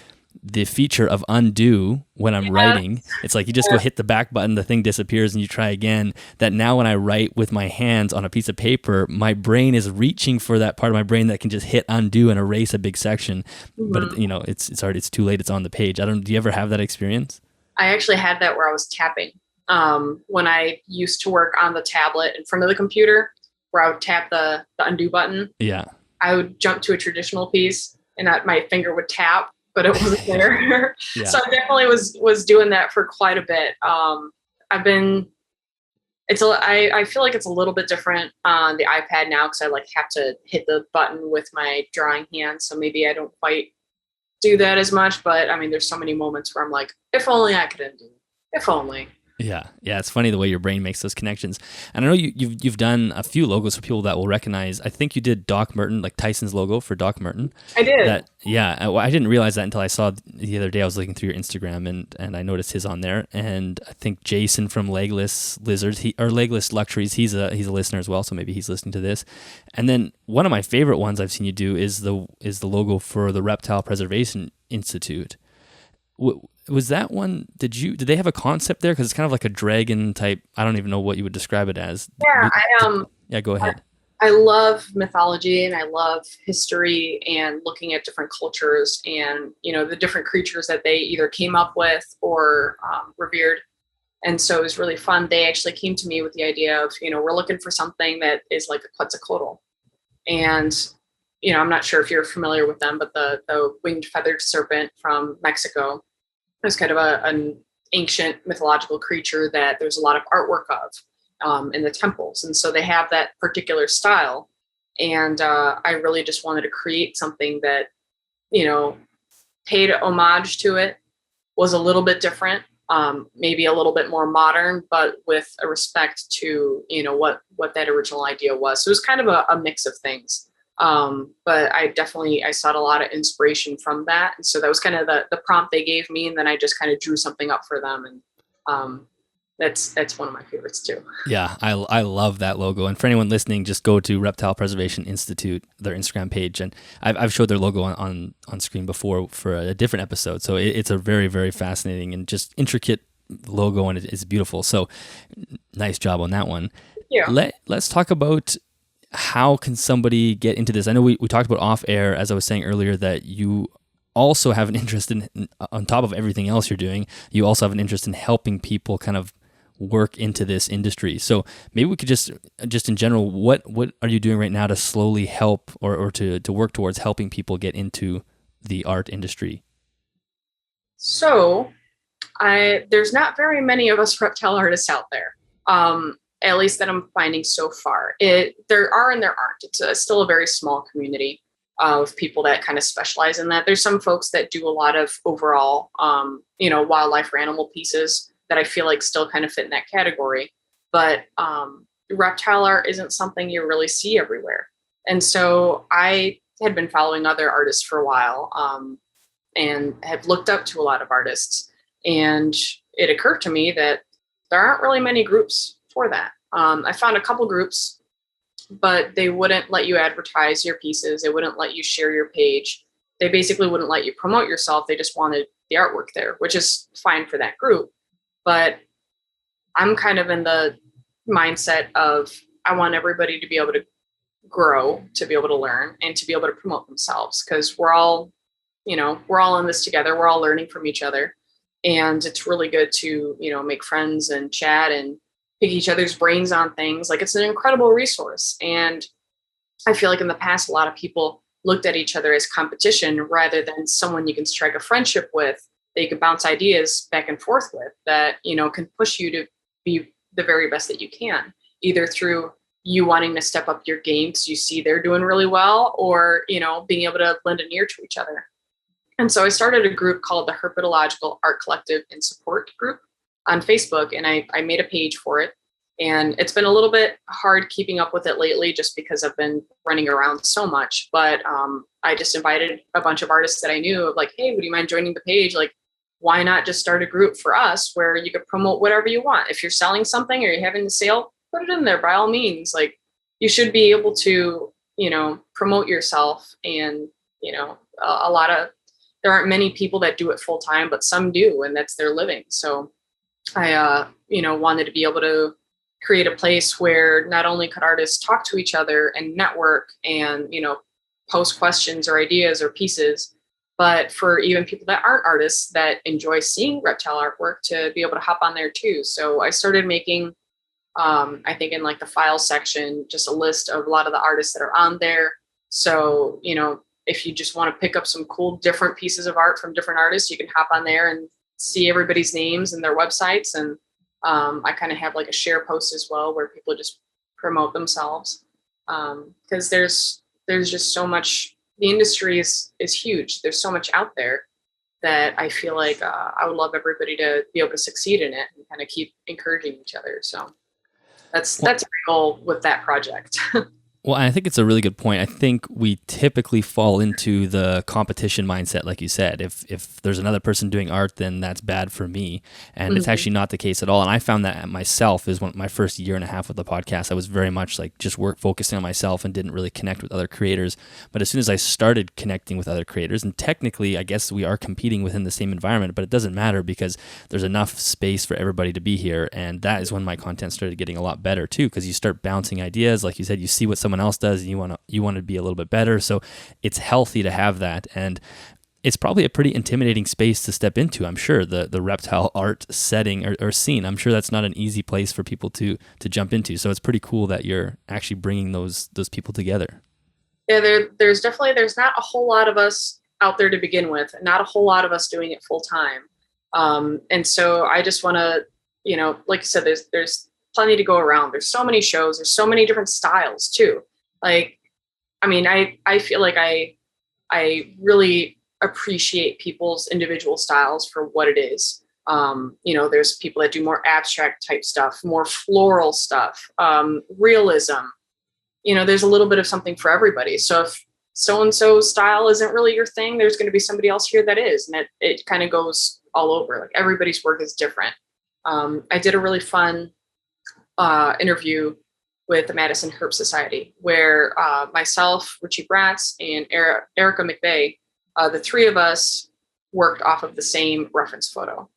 the feature of undo when I'm writing. It's like you just go hit the back button, the thing disappears, and you try again. That now when I write with my hands on a piece of paper, my brain is reaching for that part of my brain that can just hit undo and erase a big section. But it's too late. It's on the page. Do you ever have that experience? I actually had that where I was tapping. When I used to work on the tablet in front of the computer, where I would tap the undo button. Yeah. I would jump to a traditional piece and my finger would tap, but it wasn't there. Yeah. So I definitely was doing that for quite a bit. I feel like it's a little bit different on the iPad now because I have to hit the button with my drawing hand. So maybe I don't quite do that as much, but I mean, there's so many moments where I'm like, if only I could undo. If only. Yeah, it's funny the way your brain makes those connections. And I know you've done a few logos for people that will recognize. I think you did Doc Merton, like Tyson's logo for Doc Merton. I did. I didn't realize that until I saw the other day. I was looking through your Instagram and I noticed his on there. And I think Jason from Legless Lizards, or Legless Luxuries, he's a listener as well, so maybe he's listening to this. And then one of my favorite ones I've seen you do is the logo for the Reptile Preservation Institute. Was that one? Did they have a concept there? Because it's kind of like a dragon type. I don't even know what you would describe it as. Yeah, Yeah, go ahead. I love mythology and I love history and looking at different cultures and the different creatures that they either came up with or revered. And so it was really fun. They actually came to me with the idea of we're looking for something that is like a Quetzalcoatl, and I'm not sure if you're familiar with them, but the winged feathered serpent from Mexico is kind of an ancient mythological creature that there's a lot of artwork of in the temples. And so they have that particular style. And I really just wanted to create something that, paid homage to it, was a little bit different, maybe a little bit more modern, but with a respect to, what that original idea was. So it was kind of a mix of things. But I sought a lot of inspiration from that. And so that was kind of the prompt they gave me. And then I just kind of drew something up for them. And that's one of my favorites too. Yeah, I love that logo. And for anyone listening, just go to Reptile Preservation Institute, their Instagram page, and I've showed their logo on screen before for a different episode. So it's a very, very fascinating and just intricate logo, and it's beautiful. So nice job on that one. Yeah. Let's talk about how can somebody get into this. I know we talked about off air, as I was saying earlier, that you also have an interest in, on top of everything else you're doing, you also have an interest in helping people kind of work into this industry. So maybe we could just in general, what are you doing right now to slowly help or to work towards helping people get into the art industry? So there's not very many of us reptile artists out there, at least that I'm finding so far. There are and there aren't. It's still a very small community of people that kind of specialize in that. There's some folks that do a lot of overall, wildlife or animal pieces that I feel like still kind of fit in that category. But reptile art isn't something you really see everywhere. And so I had been following other artists for a while, and have looked up to a lot of artists. And it occurred to me that there aren't really many groups for that. I found a couple groups, but they wouldn't let you advertise your pieces. They wouldn't let you share your page. They basically wouldn't let you promote yourself. They just wanted the artwork there, which is fine for that group. But I'm kind of in the mindset of I want everybody to be able to grow, to be able to learn, and to be able to promote themselves, because we're all in this together. We're all learning from each other. And it's really good to, make friends and chat and pick each other's brains on things. Like, it's an incredible resource. And I feel like in the past, a lot of people looked at each other as competition rather than someone you can strike a friendship with, that you can bounce ideas back and forth with, that, can push you to be the very best that you can, either through you wanting to step up your game because you see they're doing really well, or, being able to lend an ear to each other. And so I started a group called the Herpetological Art Collective and Support Group on Facebook, and I made a page for it. And it's been a little bit hard keeping up with it lately just because I've been running around so much. But I just invited a bunch of artists that I knew of, like, hey, would you mind joining the page? Like, why not just start a group for us where you could promote whatever you want? If you're selling something or you're having a sale, put it in there by all means. Like, you should be able to, promote yourself. And, there aren't many people that do it full time, but some do, and that's their living. So I, wanted to be able to create a place where not only could artists talk to each other and network and, post questions or ideas or pieces, but for even people that aren't artists that enjoy seeing reptile artwork to be able to hop on there too. So I started making, I think in like the file section, just a list of a lot of the artists that are on there. So, if you just want to pick up some cool, different pieces of art from different artists, you can hop on there and see everybody's names and their websites. And I kind of have like a share post as well where people just promote themselves. Because there's just so much, the industry is huge. There's so much out there that I feel like I would love everybody to be able to succeed in it and kind of keep encouraging each other. So that's my goal with that project. Well, I think it's a really good point. I think we typically fall into the competition mindset, like you said. If there's another person doing art, then that's bad for me. And It's actually not the case at all. And I found that myself is my first year and a half with the podcast. I was very much like just focusing on myself and didn't really connect with other creators. But as soon as I started connecting with other creators, and technically, I guess we are competing within the same environment, but it doesn't matter because there's enough space for everybody to be here. And that is when my content started getting a lot better too, because you start bouncing ideas. Like you said, you see what someone else does and you want to be a little bit better. So it's healthy to have that. And it's probably a pretty intimidating space to step into. I'm sure the reptile art setting or scene, I'm sure that's not an easy place for people to jump into. So it's pretty cool that you're actually bringing those people together. Yeah, there's not a whole lot of us out there to begin with, not a whole lot of us doing it full time. And so I just want to, like you said, there's plenty to go around. There's so many shows. There's so many different styles too. Like, I mean, I feel like I really appreciate people's individual styles for what it is. There's people that do more abstract type stuff, more floral stuff, realism. There's a little bit of something for everybody. So if so-and-so's style isn't really your thing, there's going to be somebody else here that is. And it kind of goes all over. Like everybody's work is different. I did a really fun interview with the Madison Herp Society where myself, Richie Bratz, and Erica McVeigh, the three of us worked off of the same reference photo.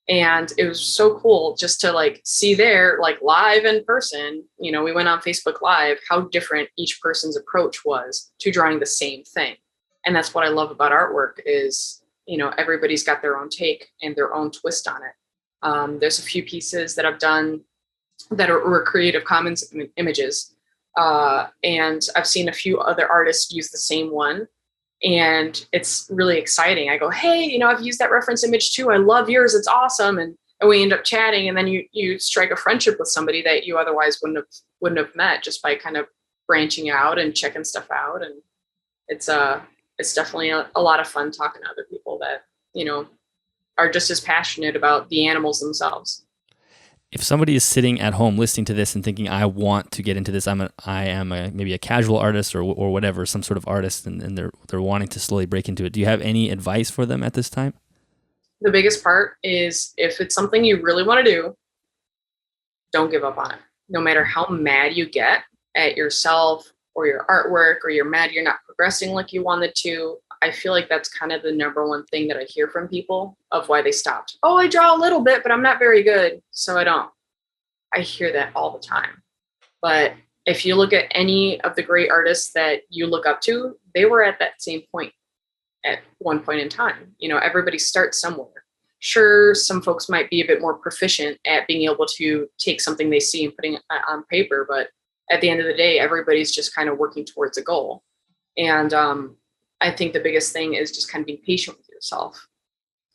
And it was so cool just to like see there, like live in person, we went on Facebook Live, how different each person's approach was to drawing the same thing. And that's what I love about artwork is, everybody's got their own take and their own twist on it. There's a few pieces that I've done that were Creative Commons images. And I've seen a few other artists use the same one. And it's really exciting. I go, hey, I've used that reference image too. I love yours. It's awesome. And we end up chatting. And then you strike a friendship with somebody that you otherwise wouldn't have met just by kind of branching out and checking stuff out. And it's definitely a lot of fun talking to other people that, are just as passionate about the animals themselves. If somebody is sitting at home listening to this and thinking, I want to get into this, I am maybe a casual artist or whatever, some sort of artist, and they're wanting to slowly break into it. Do you have any advice for them at this time? The biggest part is if it's something you really want to do, don't give up on it. No matter how mad you get at yourself or your artwork, or you're mad you're not progressing like you wanted to, I feel like that's kind of the number one thing that I hear from people of why they stopped. Oh, I draw a little bit, but I'm not very good, so I don't. I hear that all the time. But if you look at any of the great artists that you look up to, they were at that same point at one point in time. Everybody starts somewhere. Sure, some folks might be a bit more proficient at being able to take something they see and putting it on paper, but at the end of the day, everybody's just kind of working towards a goal. And I think the biggest thing is just kind of being patient with yourself.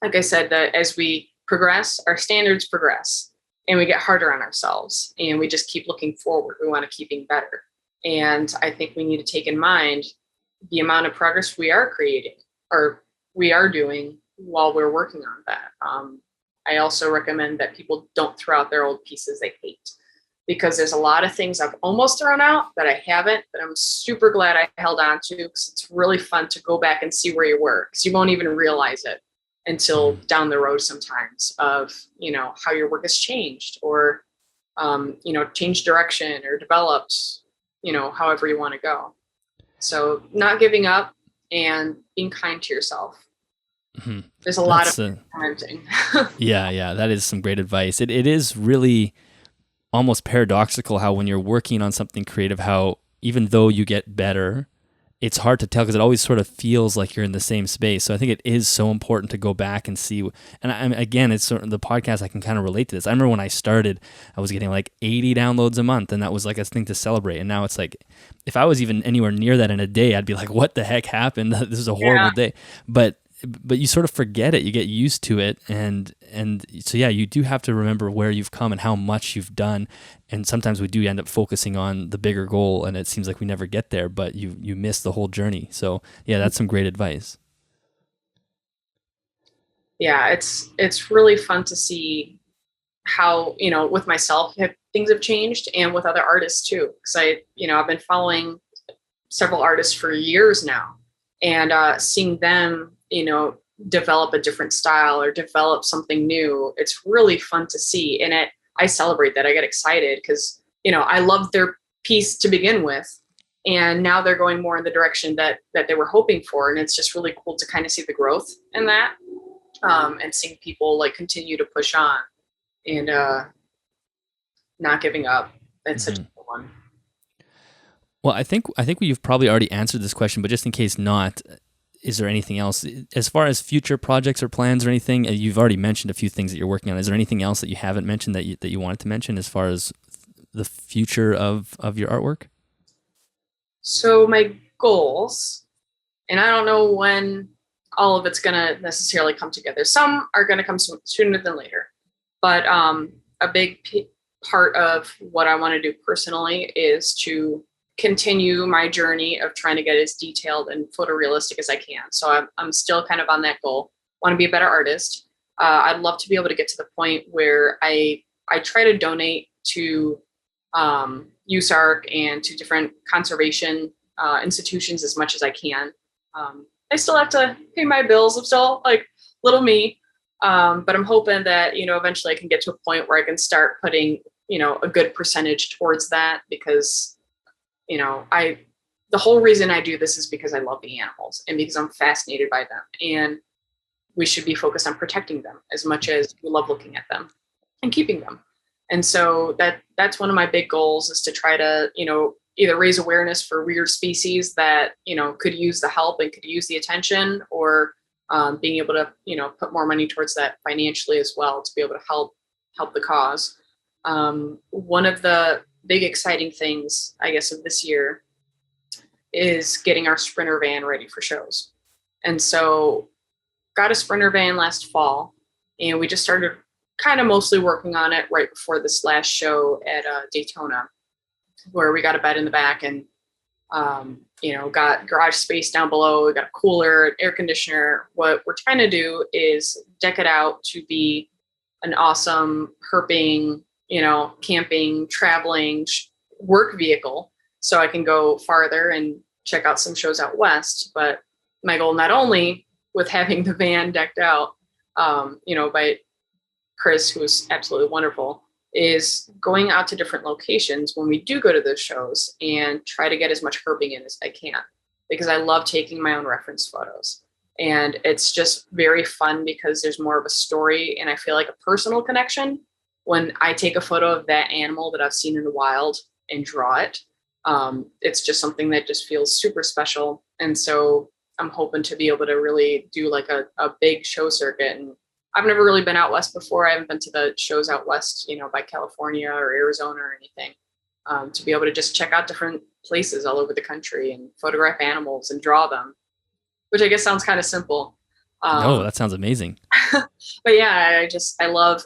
Like I said, that as we progress, our standards progress and we get harder on ourselves and we just keep looking forward. We want to keep being better. And I think we need to take in mind the amount of progress we are creating or we are doing while we're working on that. I also recommend that people don't throw out their old pieces they hate, because there's a lot of things I've almost thrown out that I haven't, that I'm super glad I held on to, because it's really fun to go back and see where you were, because you won't even realize it until down the road sometimes of, how your work has changed or, changed direction or developed, however you want to go. So not giving up and being kind to yourself. Mm-hmm. There's a lot of parenting. Yeah, that is some great advice. It is really almost paradoxical how when you're working on something creative, how even though you get better, it's hard to tell because it always sort of feels like you're in the same space. So I think it is so important to go back and see. And again, it's sort of the podcast, I can kind of relate to this. I remember when I started, I was getting like 80 downloads a month, and that was like a thing to celebrate. And now it's like, if I was even anywhere near that in a day, I'd be like, what the heck happened? This is a horrible day. But you sort of forget it. You get used to it. And so, yeah, you do have to remember where you've come and how much you've done. And sometimes we do end up focusing on the bigger goal, and it seems like we never get there, but you miss the whole journey. So, yeah, that's some great advice. Yeah, it's really fun to see how, with myself, things have changed, and with other artists too. Because I've been following several artists for years now, and seeing them, develop a different style or develop something new. It's really fun to see. And I celebrate that. I get excited because, I loved their piece to begin with. And now they're going more in the direction that they were hoping for. And it's just really cool to kind of see the growth in that, and seeing people like continue to push on and not giving up. That's such a cool one. Well, I think you've probably already answered this question, but just in case not, is there anything else as far as future projects or plans or anything? You've already mentioned a few things that you're working on. Is there anything else that you haven't mentioned that you wanted to mention as far as the future of your artwork? So my goals, and I don't know when all of it's going to necessarily come together. Some are going to come sooner than later, but a big part of what I want to do personally is to continue my journey of trying to get as detailed and photorealistic as I can. So I'm still kind of on that goal. Want to be a better artist. I'd love to be able to get to the point where I try to donate to USARC and to different conservation institutions as much as I can. I still have to pay my bills. I'm still like little me. But I'm hoping that, eventually I can get to a point where I can start putting, a good percentage towards that, because, the whole reason I do this is because I love the animals and because I'm fascinated by them, and we should be focused on protecting them as much as we love looking at them and keeping them. And so that's one of my big goals, is to try to, either raise awareness for weird species that, could use the help and could use the attention, or being able to, put more money towards that financially as well, to be able to help the cause. One of the big exciting things, I guess, of this year is getting our Sprinter van ready for shows. And so got a Sprinter van last fall, and we just started kind of mostly working on it right before this last show at Daytona, where we got a bed in the back and got garage space down below. We got a cooler, air conditioner. What we're trying to do is deck it out to be an awesome herping, camping, traveling work vehicle, so I can go farther and check out some shows out west. But my goal, not only with having the van decked out, by Chris, who's absolutely wonderful, is going out to different locations when we do go to those shows and try to get as much herping in as I can, because I love taking my own reference photos. And it's just very fun because there's more of a story, and I feel like a personal connection when I take a photo of that animal that I've seen in the wild and draw it. It's just something that just feels super special. And so I'm hoping to be able to really do like a big show circuit. And I've never really been out west before. I haven't been to the shows out west, by California or Arizona or anything, to be able to just check out different places all over the country and photograph animals and draw them, which I guess sounds kind of simple. No, that sounds amazing. But yeah, I love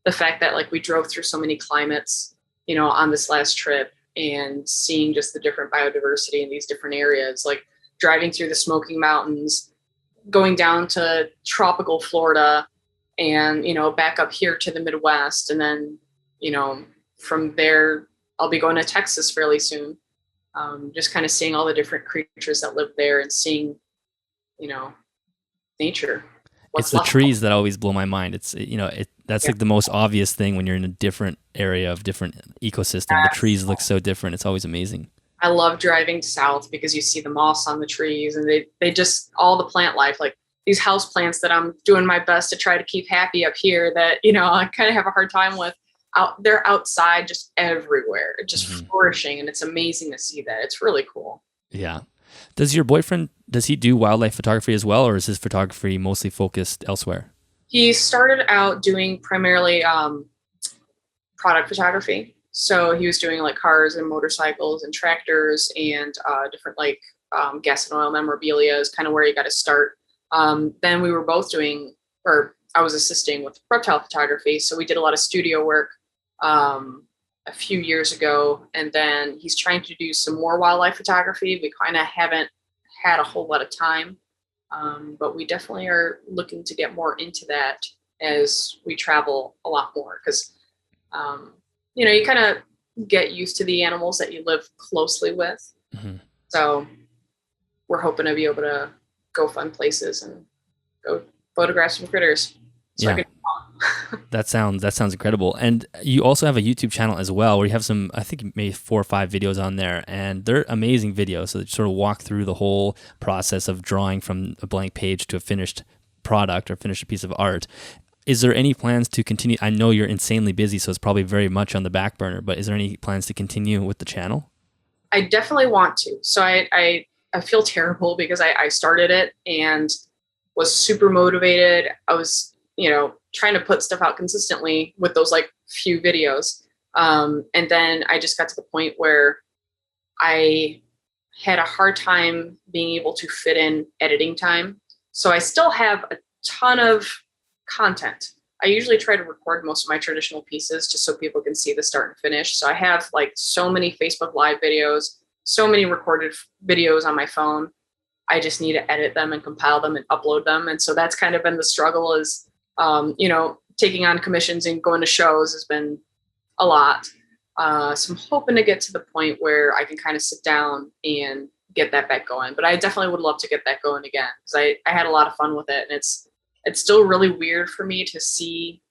the fact that like we drove through so many climates, on this last trip, and seeing just the different biodiversity in these different areas, like driving through the Smoky Mountains, going down to tropical Florida, and, back up here to the Midwest. And then, from there, I'll be going to Texas fairly soon. Just kind of seeing all the different creatures that live there and seeing, nature. It's the trees that always blow my mind. It's, that's like the most obvious thing when you're in a different area of different ecosystem. The trees look so different. It's always amazing. I love driving south because you see the moss on the trees, and they just, all the plant life, like these house plants that I'm doing my best to try to keep happy up here that, I kind of have a hard time with. They're outside just everywhere, just flourishing. And it's amazing to see that. It's really cool. Yeah. Does your boyfriend, does he do wildlife photography as well, or is his photography mostly focused elsewhere? He started out doing primarily product photography. So he was doing like cars and motorcycles and tractors and different like gas and oil memorabilia is kind of where he got his start. Then we were both doing, or I was assisting with reptile photography. So we did a lot of studio work a few years ago. And then he's trying to do some more wildlife photography. We kind of haven't had a whole lot of time, but we definitely are looking to get more into that as we travel a lot more. Because, you kind of get used to the animals that you live closely with. Mm-hmm. So we're hoping to be able to go fun places and go photograph some critters. So yeah. That sounds incredible. And you also have a YouTube channel as well, where you have some, I think maybe 4 or 5 videos on there, and they're amazing videos. So they sort of walk through the whole process of drawing from a blank page to a finished product or finished piece of art. Is there any plans to continue? I know you're insanely busy, so it's probably very much on the back burner, but is there any plans to continue with the channel? I definitely want to. So I feel terrible because I started it and was super motivated. I was, trying to put stuff out consistently with those like few videos. And then I just got to the point where I had a hard time being able to fit in editing time. So I still have a ton of content, I usually try to record most of my traditional pieces just so people can see the start and finish. So I have like so many Facebook Live videos, so many recorded videos on my phone. I just need to edit them and compile them and upload them. And so that's kind of been the struggle is, taking on commissions and going to shows has been a lot. So I'm hoping to get to the point where I can kind of sit down and get that back going. But I definitely would love to get that going again because I had a lot of fun with it. And it's still really weird for me to see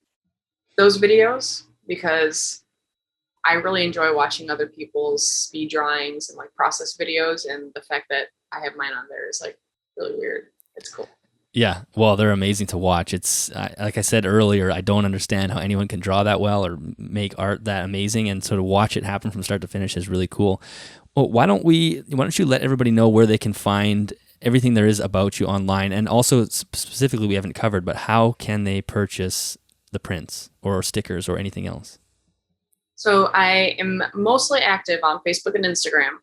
those videos because I really enjoy watching other people's speed drawings and like process videos. And the fact that I have mine on there is like really weird. It's cool. Yeah, well, they're amazing to watch. It's like I said earlier, I don't understand how anyone can draw that well or make art that amazing, and sort of watch it happen from start to finish is really cool. Well, why don't you let everybody know where they can find everything there is about you online, and also specifically we haven't covered, but how can they purchase the prints or stickers or anything else? So I am mostly active on Facebook and Instagram.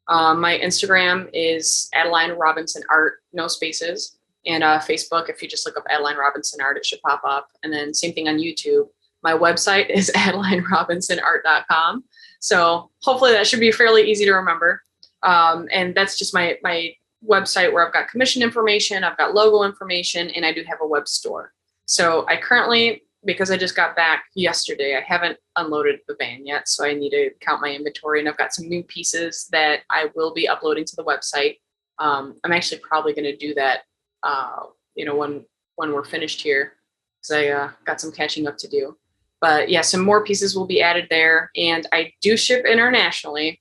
My Instagram is Adeline Robinson Art, no spaces. And Facebook, if you just look up Adeline Robinson Art, it should pop up. And then same thing on YouTube. My website is AdelineRobinsonArt.com. So hopefully that should be fairly easy to remember. And that's just my website where I've got commission information, I've got logo information, and I do have a web store. So I currently, because I just got back yesterday, I haven't unloaded the van yet. So I need to count my inventory, and I've got some new pieces that I will be uploading to the website. I'm actually probably going to do that when we're finished here, because I got some catching up to do. But yeah, some more pieces will be added there, and I do ship internationally.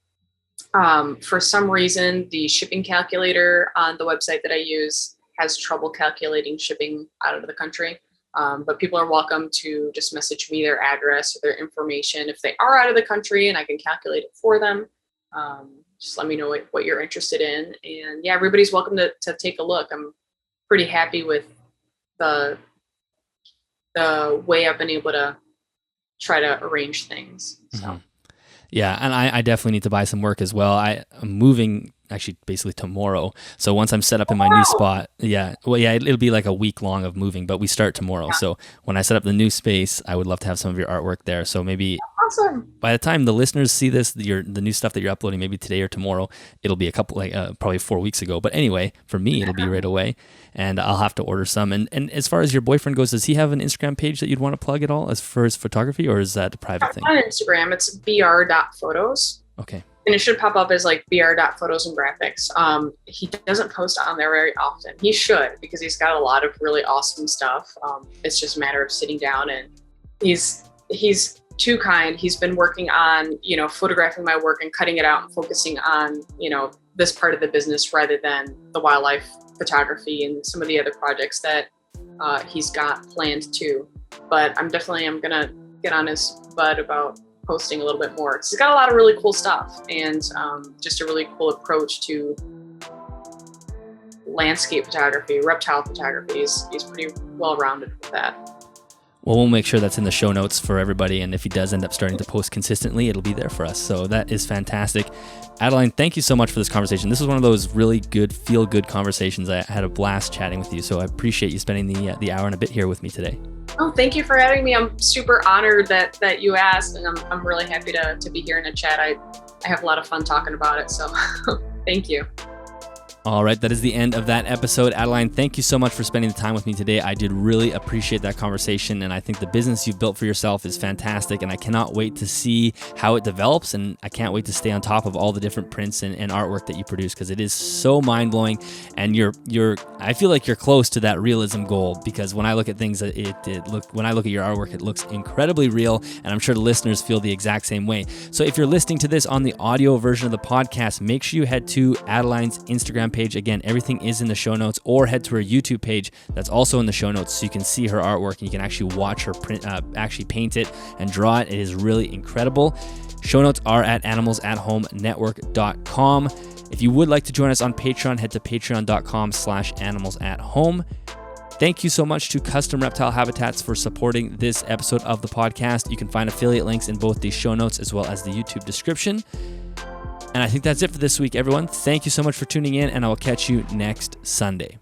For some reason, the shipping calculator on the website that I use has trouble calculating shipping out of the country. But people are welcome to just message me their address or their information if they are out of the country, and I can calculate it for them. Just let me know what you're interested in. And yeah, everybody's welcome to take a look. I'm pretty happy with the way I've been able to try to arrange things. So. Mm-hmm. Yeah, and I definitely need to buy some work as well. I'm moving actually basically tomorrow. So once I'm set up in my new spot, it'll be like a week long of moving, but we start tomorrow. Yeah. So when I set up the new space, I would love to have some of your artwork there. So maybe by the time the listeners see this, the new stuff that you're uploading, maybe today or tomorrow, it'll be a couple, probably 4 weeks ago. But anyway, for me, it'll be right away, and I'll have to order some. And as far as your boyfriend goes, does he have an Instagram page that you'd want to plug at all as far as photography, or is that a private thing? On Instagram, it's br.photos. Okay. And it should pop up as like br.photos and graphics. He doesn't post on there very often. He should, because he's got a lot of really awesome stuff. It's just a matter of sitting down, and he's too kind. He's been working on, photographing my work and cutting it out and focusing on, this part of the business rather than the wildlife photography and some of the other projects that he's got planned too. But I'm gonna get on his butt about posting a little bit more, because he's got a lot of really cool stuff, and just a really cool approach to landscape photography, reptile photography. He's pretty well-rounded with that. Well, we'll make sure that's in the show notes for everybody, and if he does end up starting to post consistently, it'll be there for us. So that is fantastic. Adeline, thank you so much for this conversation. This was one of those really good, feel-good conversations. I had a blast chatting with you, so I appreciate you spending the hour and a bit here with me today. Oh, thank you for having me. I'm super honored that you asked, and I'm really happy to be here in a chat. I have a lot of fun talking about it, so thank you. All right, that is the end of that episode. Adeline, thank you so much for spending the time with me today. I did really appreciate that conversation, and I think the business you've built for yourself is fantastic, and I cannot wait to see how it develops, and I can't wait to stay on top of all the different prints and artwork that you produce, because it is so mind-blowing, and I feel like you're close to that realism goal, because when I look at things, when I look at your artwork, it looks incredibly real, and I'm sure the listeners feel the exact same way. So if you're listening to this on the audio version of the podcast, make sure you head to Adeline's Instagram page. Again, everything is in the show notes, or head to her YouTube page that's also in the show notes, so you can see her artwork and you can actually watch her actually paint it and draw it. It is really incredible. Show notes are at animalsathomenetwork.com. If you would like to join us on Patreon, head to patreon.com/animalsathome. Thank you so much to Custom Reptile Habitats for supporting this episode of the podcast. You can find affiliate links in both the show notes as well as the YouTube description. And I think that's it for this week, everyone. Thank you so much for tuning in, and I will catch you next Sunday.